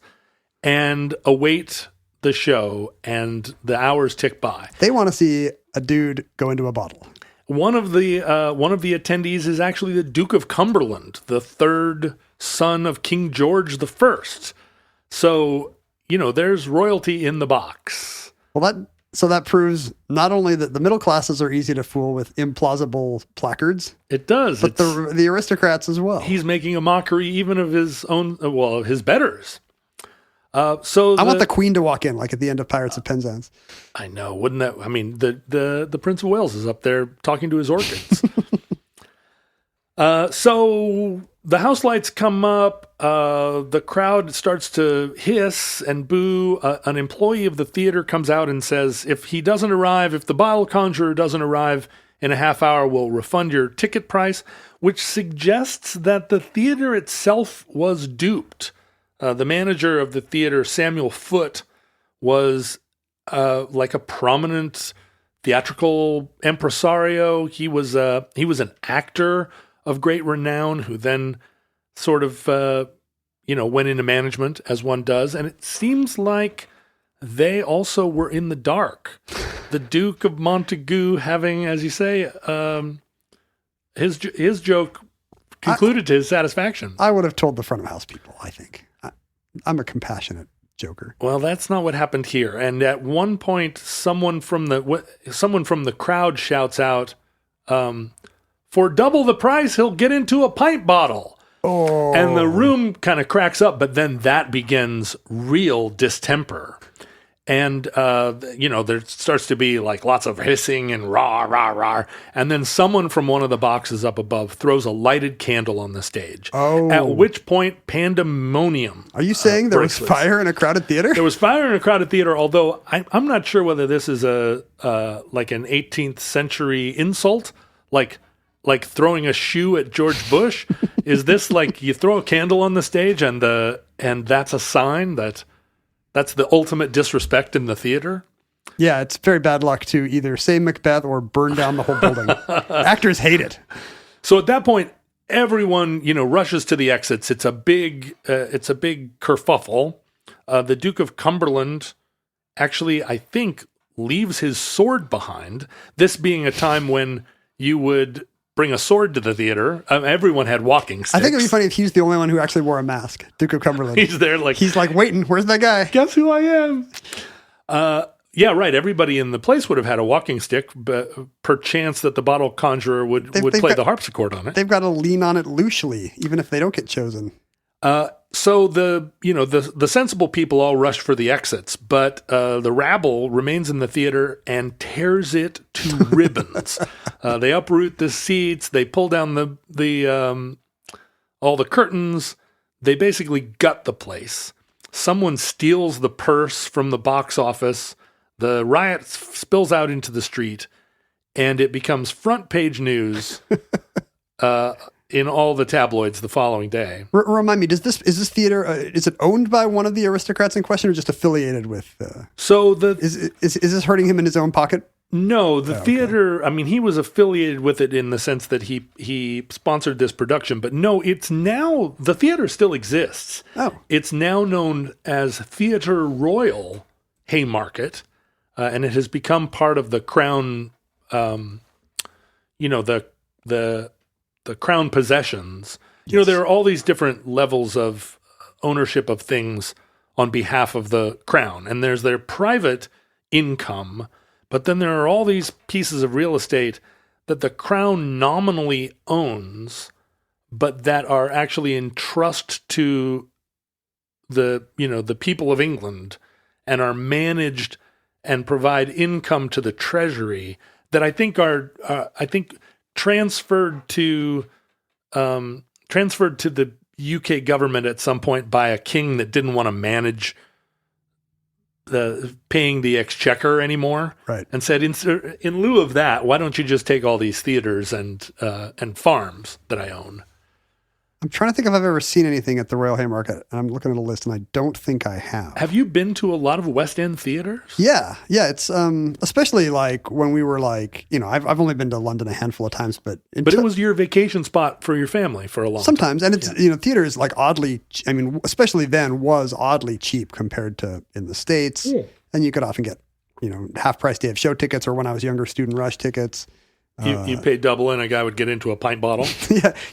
and await the show, and the hours tick by. They want to see a dude go into a bottle. One of the attendees is actually the Duke of Cumberland, the 3rd son of King George I. So, there's royalty in the box. Well, that proves not only that the middle classes are easy to fool with implausible placards. It does. But the aristocrats as well. He's making a mockery even of his own, his betters. I want the Queen to walk in, like at the end of Pirates of Penzance. I know, wouldn't that? I mean, the Prince of Wales is up there talking to his orchids. So the house lights come up. The crowd starts to hiss and boo. An employee of the theater comes out and says, if the bottle conjurer doesn't arrive, in a half hour. We'll refund your ticket price," which suggests that the theater itself was duped. The manager of the theater, Samuel Foote, was like a prominent theatrical impresario. He was an actor of great renown who then sort of went into management, as one does, and it seems like they also were in the dark. The Duke of Montagu having, as you say, his joke concluded to his satisfaction. I would have told the front of house people, I think. I'm a compassionate joker. Well, that's not what happened here. And at one point, someone from the crowd shouts out, "For double the price, he'll get into a pint bottle." Oh. And the room kind of cracks up, but then that begins real distemper. And, there starts to be like lots of hissing and rah, rah, rah. And then someone from one of the boxes up above throws a lighted candle on the stage. Oh. At which point, pandemonium. Are you saying there was fire in a crowded theater? There was fire in a crowded theater, although I'm not sure whether this is like an 18th century insult, like throwing a shoe at George Bush. Is this like you throw a candle on the stage and that's a sign that's the ultimate disrespect in the theater? Yeah, it's very bad luck to either say Macbeth or burn down the whole building. Actors hate it. So at that point, everyone, rushes to the exits. It's a big kerfuffle. The Duke of Cumberland actually, I think, leaves his sword behind. This being a time when you would bring a sword to the theater. Everyone had walking sticks. I think it would be funny if he's the only one who actually wore a mask. Duke of Cumberland. He's there he's like waiting. Where's that guy? Guess who I am? Yeah, right. Everybody in the place would have had a walking stick, but perchance that the bottle conjurer would play the harpsichord on it. They've got to lean on it loosely, even if they don't get chosen. So the sensible people all rush for the exits, but the rabble remains in the theater and tears it to ribbons. They uproot the seats, they pull down all the curtains. They basically gut the place. Someone steals the purse from the box office. The riot spills out into the street, and it becomes front page news. In all the tabloids the following day. Remind me, is this theater, is it owned by one of the aristocrats in question or just affiliated with? Is this hurting him in his own pocket? No, the theater, I mean, he was affiliated with it in the sense that he sponsored this production, but no, the theater still exists. Oh. It's now known as Theatre Royal Haymarket, and it has become part of the Crown, the Crown possessions. Yes. There are all these different levels of ownership of things on behalf of the Crown. And there's their private income, but then there are all these pieces of real estate that the Crown nominally owns, but that are actually in trust to the people of England and are managed and provide income to the Treasury that I think are transferred to the UK government at some point by a king that didn't want to manage paying the exchequer anymore, right? And said, in lieu of that, why don't you just take all these theaters and farms that I own? I'm trying to think if I've ever seen anything at the Royal Haymarket, and I'm looking at a list, and I don't think I have. Have you been to a lot of West End theaters? Yeah. It's especially like when we were like, I've only been to London a handful of times, but it was your vacation spot for your family for a long time. Sometimes, and it's theater is like oddly, especially then was oddly cheap compared to in the States, and you could often get half price day of show tickets, or when I was younger, student rush tickets. You paid double and a guy would get into a pint bottle?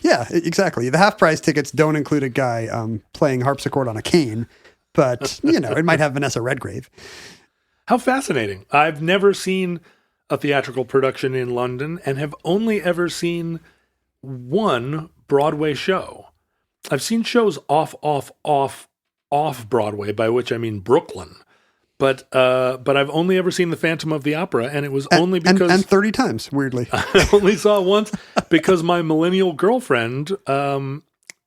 Yeah, exactly. The half-price tickets don't include a guy playing harpsichord on a cane, but, it might have Vanessa Redgrave. How fascinating. I've never seen a theatrical production in London and have only ever seen one Broadway show. I've seen shows off Broadway, by which I mean Brooklyn. But I've only ever seen The Phantom of the Opera, and it was only because... And 30 times, weirdly. I only saw it once because my millennial girlfriend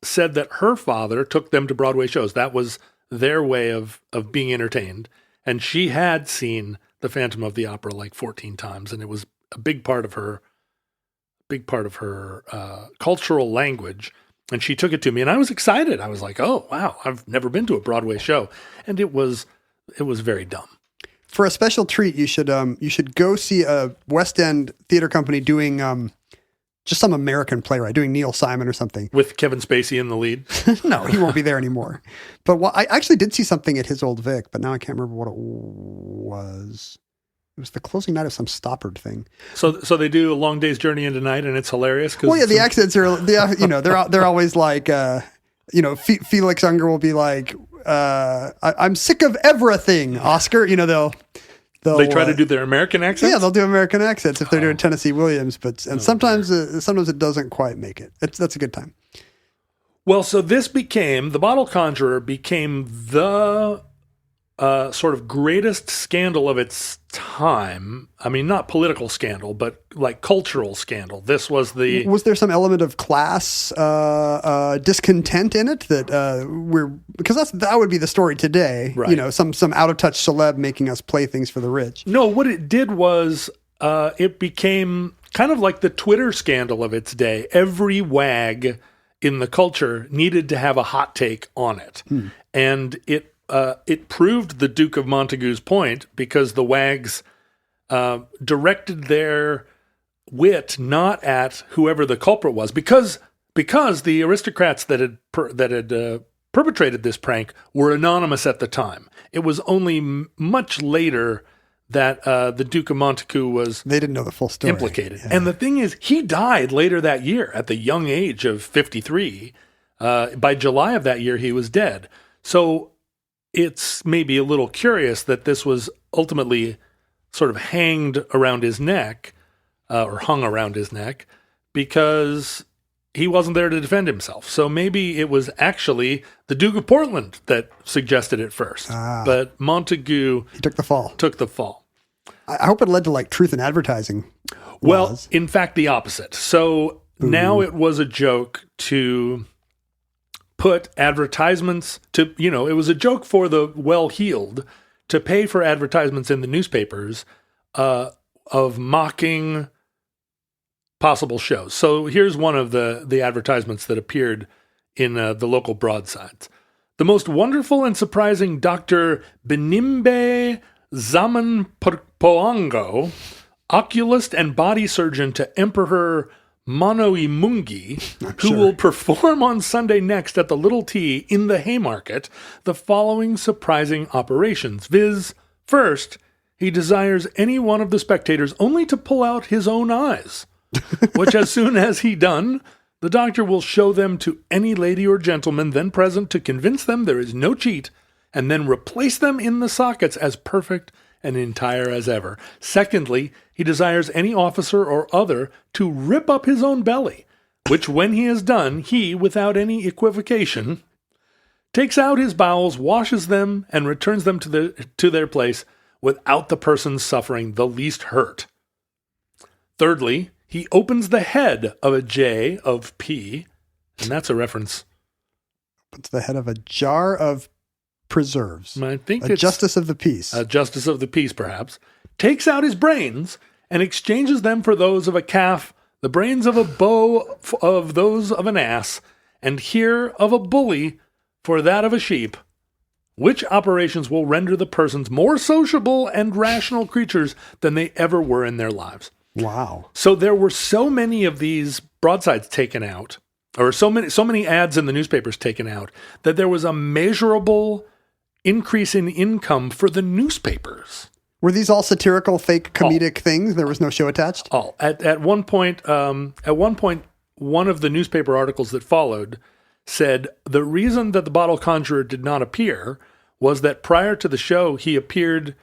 said that her father took them to Broadway shows. That was their way of being entertained. And she had seen The Phantom of the Opera like 14 times, and it was a big part of her big part of her cultural language. And she took it to me, and I was excited. I was like, "Oh, wow! I've never been to a Broadway show," and it was very dumb. For a special treat, you should go see a West End theater company doing just some American playwright, doing Neil Simon or something. With Kevin Spacey in the lead? No, he won't be there anymore. But I actually did see something at his old Vic, but now I can't remember what it was. It was the closing night of some Stoppard thing. So they do A Long Day's Journey into Night, and it's hilarious. Well, yeah, the accents are, they're always like, Felix Unger will be like, I'm sick of everything, Oscar. They'll try to do their American accents? Yeah, they'll do American accents if they're doing Tennessee Williams, sometimes it doesn't quite make it. That's a good time. Well, so the Bottle Conjurer became the sort of greatest scandal of its time. I mean, not political scandal, but like cultural scandal. This was Was there some element of class discontent in it because that would be the story today. Right. Some out of touch celeb making us play things for the rich. No, what it did was it became kind of like the Twitter scandal of its day. Every wag in the culture needed to have a hot take on it. And it proved the Duke of Montagu's point because the wags directed their wit not at whoever the culprit was, because the aristocrats that had perpetrated this prank were anonymous at the time. It was only much later that the Duke of Montagu was they didn't know the full story. Implicated. Yeah. And the thing is, he died later that year at the young age of 53. By July of that year, he was dead. So it's maybe a little curious that this was ultimately sort of hanged around his neck, or hung around his neck, because he wasn't there to defend himself. So maybe it was actually the Duke of Portland that suggested it first. But Montagu he took the fall. I hope it led to like truth in advertising. Well, in fact, the opposite. So now it was a joke to put advertisements to, it was a joke for the well-heeled to pay for advertisements in the newspapers of mocking possible shows. So here's one of the advertisements that appeared in the local broadsides. The most wonderful and surprising Dr. Benimbe Zamanpoango, oculist and body surgeon to Emperor Monoimungi, who will perform on Sunday next at the Little T in the Haymarket the following surprising operations, viz. First, he desires any one of the spectators only to pull out his own eyes, which as soon as he done, the doctor will show them to any lady or gentleman then present to convince them there is no cheat, and then replace them in the sockets as perfect and entire as ever. Secondly, he desires any officer or other to rip up his own belly, which when he has done, he, without any equivocation, takes out his bowels, washes them, and returns them to their place without the person suffering the least hurt. Thirdly, he opens the head of a J of P, and that's a reference. Opens the head of a jar of preserves. I think a justice of the peace. A justice of the peace, perhaps. Takes out his brains and exchanges them for those of a calf, the brains of a bow of those of an ass, and here of a bully for that of a sheep, which operations will render the persons more sociable and rational creatures than they ever were in their lives. Wow. So there were so many of these broadsides taken out, or so many ads in the newspapers taken out, that there was a measurable increase in income for the newspapers. Were these all satirical, fake, comedic things? There was no show attached? All. At one point, one of the newspaper articles that followed said the reason that the Bottle Conjurer did not appear was that prior to the show, he appeared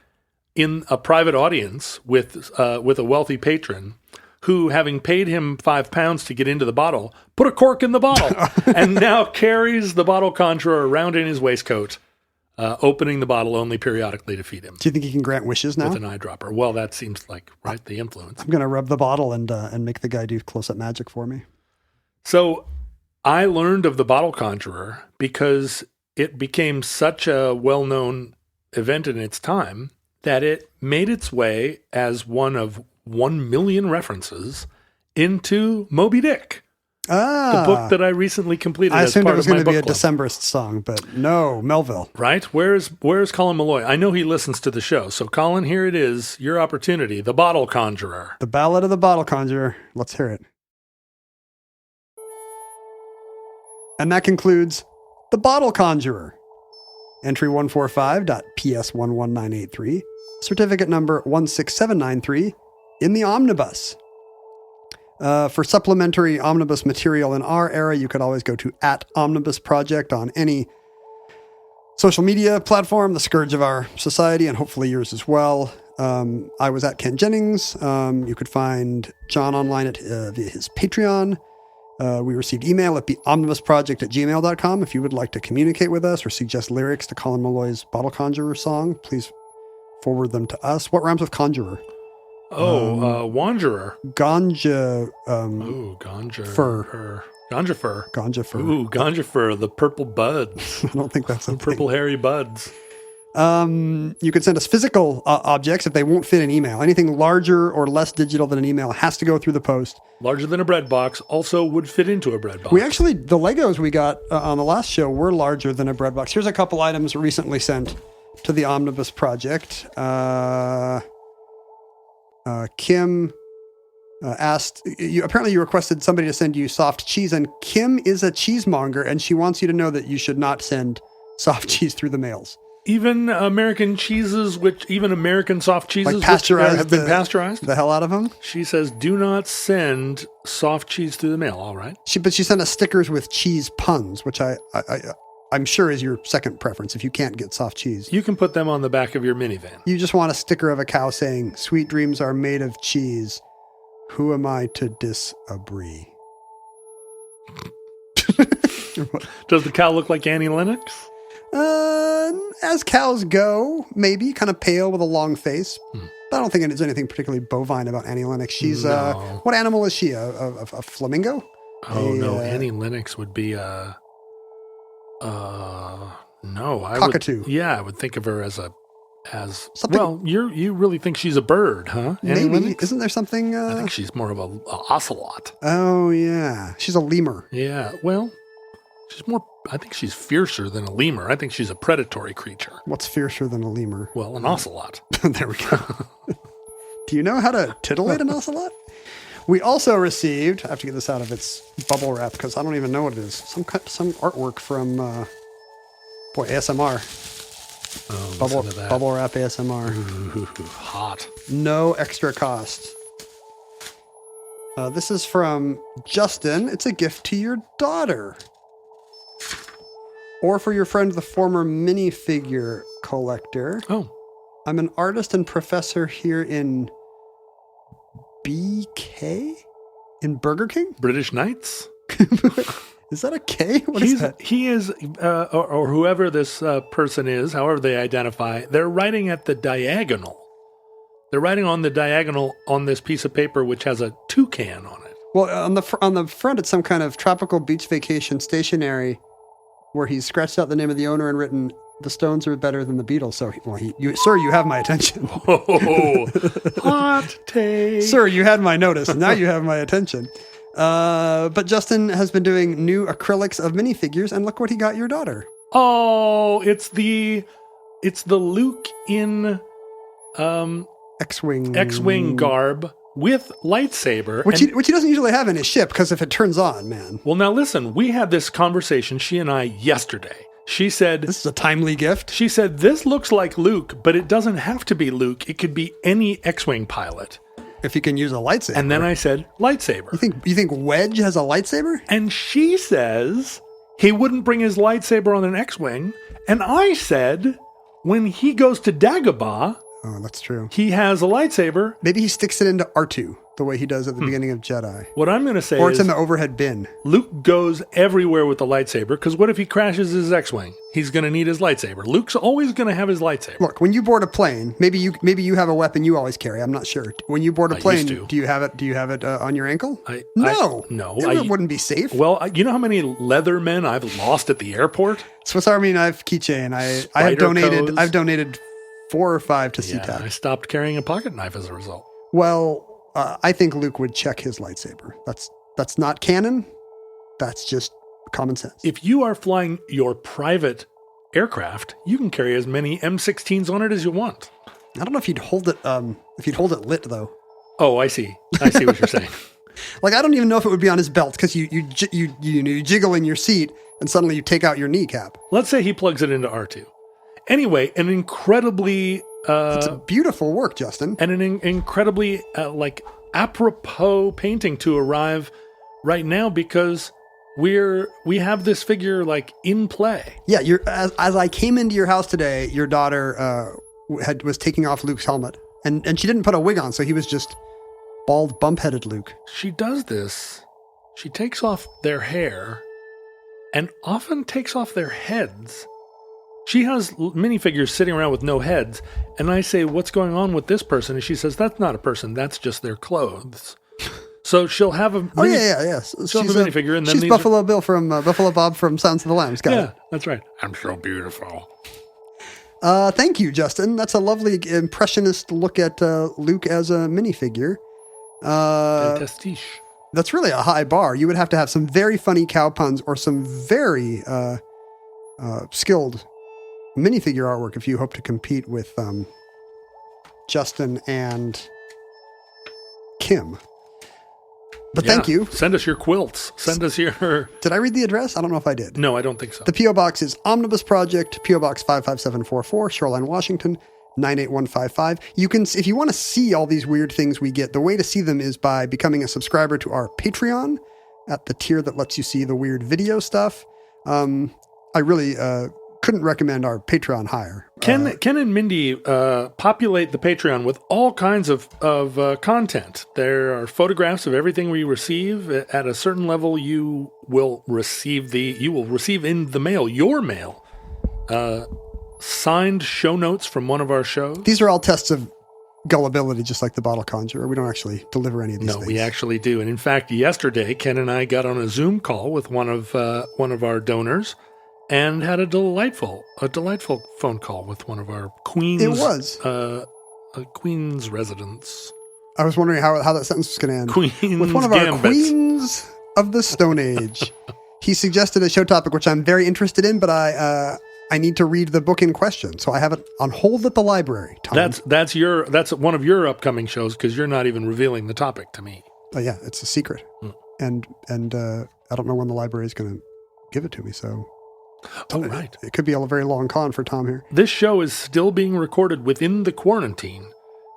in a private audience with a wealthy patron who, having paid him £5 to get into the bottle, put a cork in the bottle and now carries the Bottle Conjurer around in his waistcoat, opening the bottle only periodically to feed him. Do you think he can grant wishes now? With an eyedropper. Well, that seems like, right, the influence. I'm going to rub the bottle and make the guy do close-up magic for me. So I learned of the Bottle Conjurer because it became such a well-known event in its time that it made its way as one of 1 million references into Moby Dick, Ah. the book that I recently completed I as assumed it part was of my going to be a book club. Decemberist song, but no, Melville. Right? Where's Colin Malloy? I know he listens to the show. So, Colin, here it is, your opportunity, The Bottle Conjurer. The Ballad of the Bottle Conjurer. Let's hear it. And that concludes The Bottle Conjurer. Entry 145.PS11983, certificate number 16793, in the omnibus. For supplementary omnibus material in our era, you could always go to @omnibusproject on any social media platform, the scourge of our society, and hopefully yours as well. I was at Ken Jennings. You could find John online at via his Patreon. We received email at theomnibusproject@gmail.com. If you would like to communicate with us or suggest lyrics to Colin Malloy's Bottle Conjurer song, please forward them to us. What rhymes with conjurer? Wanderer. Ganja. Ganja Fur. Ganja fur. Ganja fur. Ooh, ganja fur, the purple buds. I don't think that's a Purple hairy buds. You could send us physical objects if they won't fit an email. Anything larger or less digital than an email has to go through the post. Larger than a bread box, also would fit into a bread box. We actually, the Legos we got on the last show were larger than a bread box. Here's a couple items recently sent to the Omnibus Project. Kim asked, apparently you requested somebody to send you soft cheese, and Kim is a cheesemonger, and she wants you to know that you should not send soft cheese through the mails. Even American cheeses, even American soft cheeses, Like pasteurized, which have been pasteurized. The hell out of them. She says, do not send soft cheese through the mail. All right. But she sent us stickers with cheese puns, which I'm sure is your second preference if you can't get soft cheese. You can put them on the back of your minivan. You just want a sticker of a cow saying, "Sweet dreams are made of cheese. Who am I to disagree?" Does the cow look like Annie Lennox? As cows go, maybe kind of pale with a long face. But I don't think there's anything particularly bovine about Annie Lennox. She's No. What animal is she? A flamingo? Oh no, Annie Lennox would be no. Cockatoo. I would think of her as Something- well. You really think she's a bird, huh? Annie Maybe. Lennox? Isn't there something? I think she's more of a ocelot. Oh yeah, she's a lemur. Yeah, well, I think she's fiercer than a lemur. I think she's a predatory creature. What's fiercer than a lemur? Well, an ocelot. There we go. Do you know how to titillate an ocelot? We also received, I have to get this out of its bubble wrap because I don't even know what it is. Some artwork from, ASMR. Oh, Bubble, listen to that. bubble wrap ASMR. Ooh, hot. No extra cost. This is from Justin. It's a gift to your daughter. Or for your friend, the former minifigure collector. Oh, I'm an artist and professor here in BK? In Burger King? British Knights. Is that a K? What is that? He is, or whoever this person is, however they identify, they're writing at the diagonal. They're writing on the diagonal on this piece of paper, which has a toucan on it. Well, on the front, it's some kind of tropical beach vacation stationery where he's scratched out the name of the owner and written, "The Stones are better than the Beatles." So, sir, you have my attention. Oh, hot take. Sir, you had my notice. Now you have my attention. But Justin has been doing new acrylics of minifigures, and look what he got your daughter. Oh, it's the Luke in X-Wing garb with lightsaber. Which he doesn't usually have in his ship, because if it turns on, man. Well, now listen, we had this conversation, she and I, yesterday. She said... This is a timely gift. She said, this looks like Luke, but it doesn't have to be Luke. It could be any X-Wing pilot. If he can use a lightsaber. And then I said, lightsaber. You think Wedge has a lightsaber? And she says he wouldn't bring his lightsaber on an X-Wing. And I said, when he goes to Dagobah... Oh, that's true. He has a lightsaber. Maybe he sticks it into R2, the way he does at the beginning of Jedi. What I'm going to say is... Or it's in the overhead bin. Luke goes everywhere with the lightsaber, because what if he crashes his X-Wing? He's going to need his lightsaber. Luke's always going to have his lightsaber. Look, when you board a plane, maybe you have a weapon you always carry. I'm not sure. When you board a plane, do you have it on your ankle? No. It wouldn't be safe. Well, you know how many leather men I've lost at the airport? Swiss Army knife keychain. I've donated 4 or 5 to SeaTac. I stopped carrying a pocket knife as a result. Well, I think Luke would check his lightsaber. That's not canon. That's just common sense. If you are flying your private aircraft, you can carry as many M16s on it as you want. I don't know if you'd hold it. If you'd hold it lit though. Oh, I see. I see what you're saying. Like I don't even know if it would be on his belt because you jiggle in your seat and suddenly you take out your kneecap. Let's say he plugs it into R2. Anyway, an incredibly It's a beautiful work, Justin. and an incredibly apropos painting to arrive right now because we have this figure in play. Yeah, as I came into your house today, your daughter was taking off Luke's helmet, and she didn't put a wig on, so he was just bald, bump-headed Luke. She does this. She takes off their hair and often takes off their heads. She has minifigures sitting around with no heads, and I say, "What's going on with this person?" And she says, "That's not a person. That's just their clothes." So she'll have a yeah. She'll have a minifigure, and then she's Buffalo Bill from Buffalo Bob from Sounds of the Lambs. Got it. That's right. I'm so beautiful. Thank you, Justin. That's a lovely impressionist look at Luke as a minifigure. Fantastique. That's really a high bar. You would have to have some very funny cow puns or some very skilled minifigure artwork if you hope to compete with Justin and Kim. But thank you. Send us your quilts. Send us your... Did I read the address? I don't know if I did. No, I don't think so. The P.O. Box is Omnibus Project, P.O. Box 55744, Shoreline, Washington, 98155. You can, if you want to see all these weird things we get, the way to see them is by becoming a subscriber to our Patreon at the tier that lets you see the weird video stuff. I really couldn't recommend our Patreon higher. Ken and Mindy populate the Patreon with all kinds of content. There are photographs of everything we receive. At a certain level, you will receive in the mail, your mail, signed show notes from one of our shows. These are all tests of gullibility, just like the bottle conjurer. We don't actually deliver any of these things. No, we actually do. And in fact, yesterday, Ken and I got on a Zoom call with one of our donors and had a delightful phone call with one of our Queens. It was a Queens residents. I was wondering how that sentence was going to end. Queens with one of Gambits. our Queens of the Stone Age. He suggested a show topic, which I'm very interested in, but I need to read the book in question, so I have it on hold at the library. Tom. That's one of your upcoming shows because you're not even revealing the topic to me. Oh yeah, it's a secret, and I don't know when the library is going to give it to me. So, right, it could be a very long con for Tom here. This show is still being recorded within the quarantine.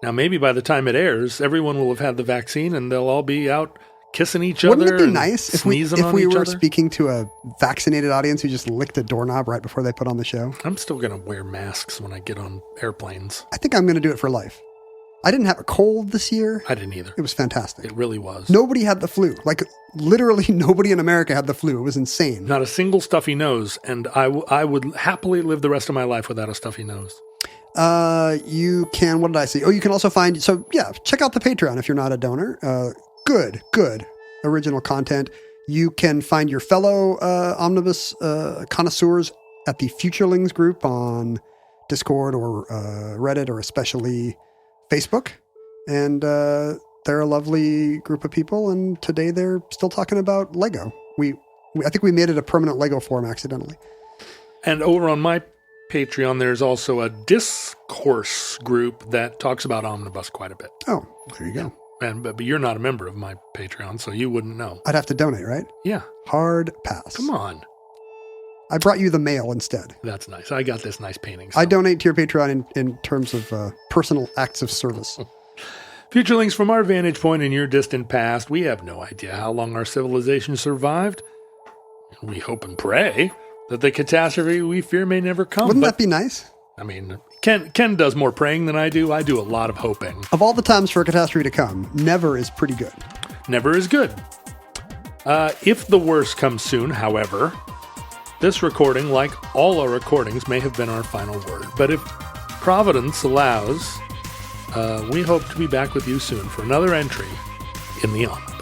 Now, maybe by the time it airs, everyone will have had the vaccine, and they'll all be out kissing each other. Wouldn't it be nice if we were other? speaking to a vaccinated audience who just licked a doorknob right before they put on the show? I'm still going to wear masks when I get on airplanes. I think I'm going to do it for life. I didn't have a cold this year. I didn't either. It was fantastic. It really was. Nobody had the flu. Like, literally nobody in America had the flu. It was insane. Not a single stuffy nose, and I would happily live the rest of my life without a stuffy nose. You can, what did I say? Oh, you can also find, check out the Patreon if you're not a donor. Good original content. You can find your fellow Omnibus connoisseurs at the Futurelings group on Discord or Reddit or especially Facebook. And they're a lovely group of people. And today they're still talking about Lego. I think we made it a permanent Lego form accidentally. And over on my Patreon, there's also a discourse group that talks about Omnibus quite a bit. Oh, there you go. But you're not a member of my Patreon, so you wouldn't know. I'd have to donate, right? Yeah. Hard pass. Come on. I brought you the mail instead. That's nice. I got this nice painting. I donate to your Patreon in terms of personal acts of service. Futurelings, from our vantage point in your distant past, we have no idea how long our civilization survived. We hope and pray that the catastrophe we fear may never come. Wouldn't that be nice? I mean, Ken does more praying than I do. I do a lot of hoping. Of all the times for a catastrophe to come, never is pretty good. Never is good. If the worst comes soon, however, this recording, like all our recordings, may have been our final word. But if Providence allows, we hope to be back with you soon for another entry in the Omnibus.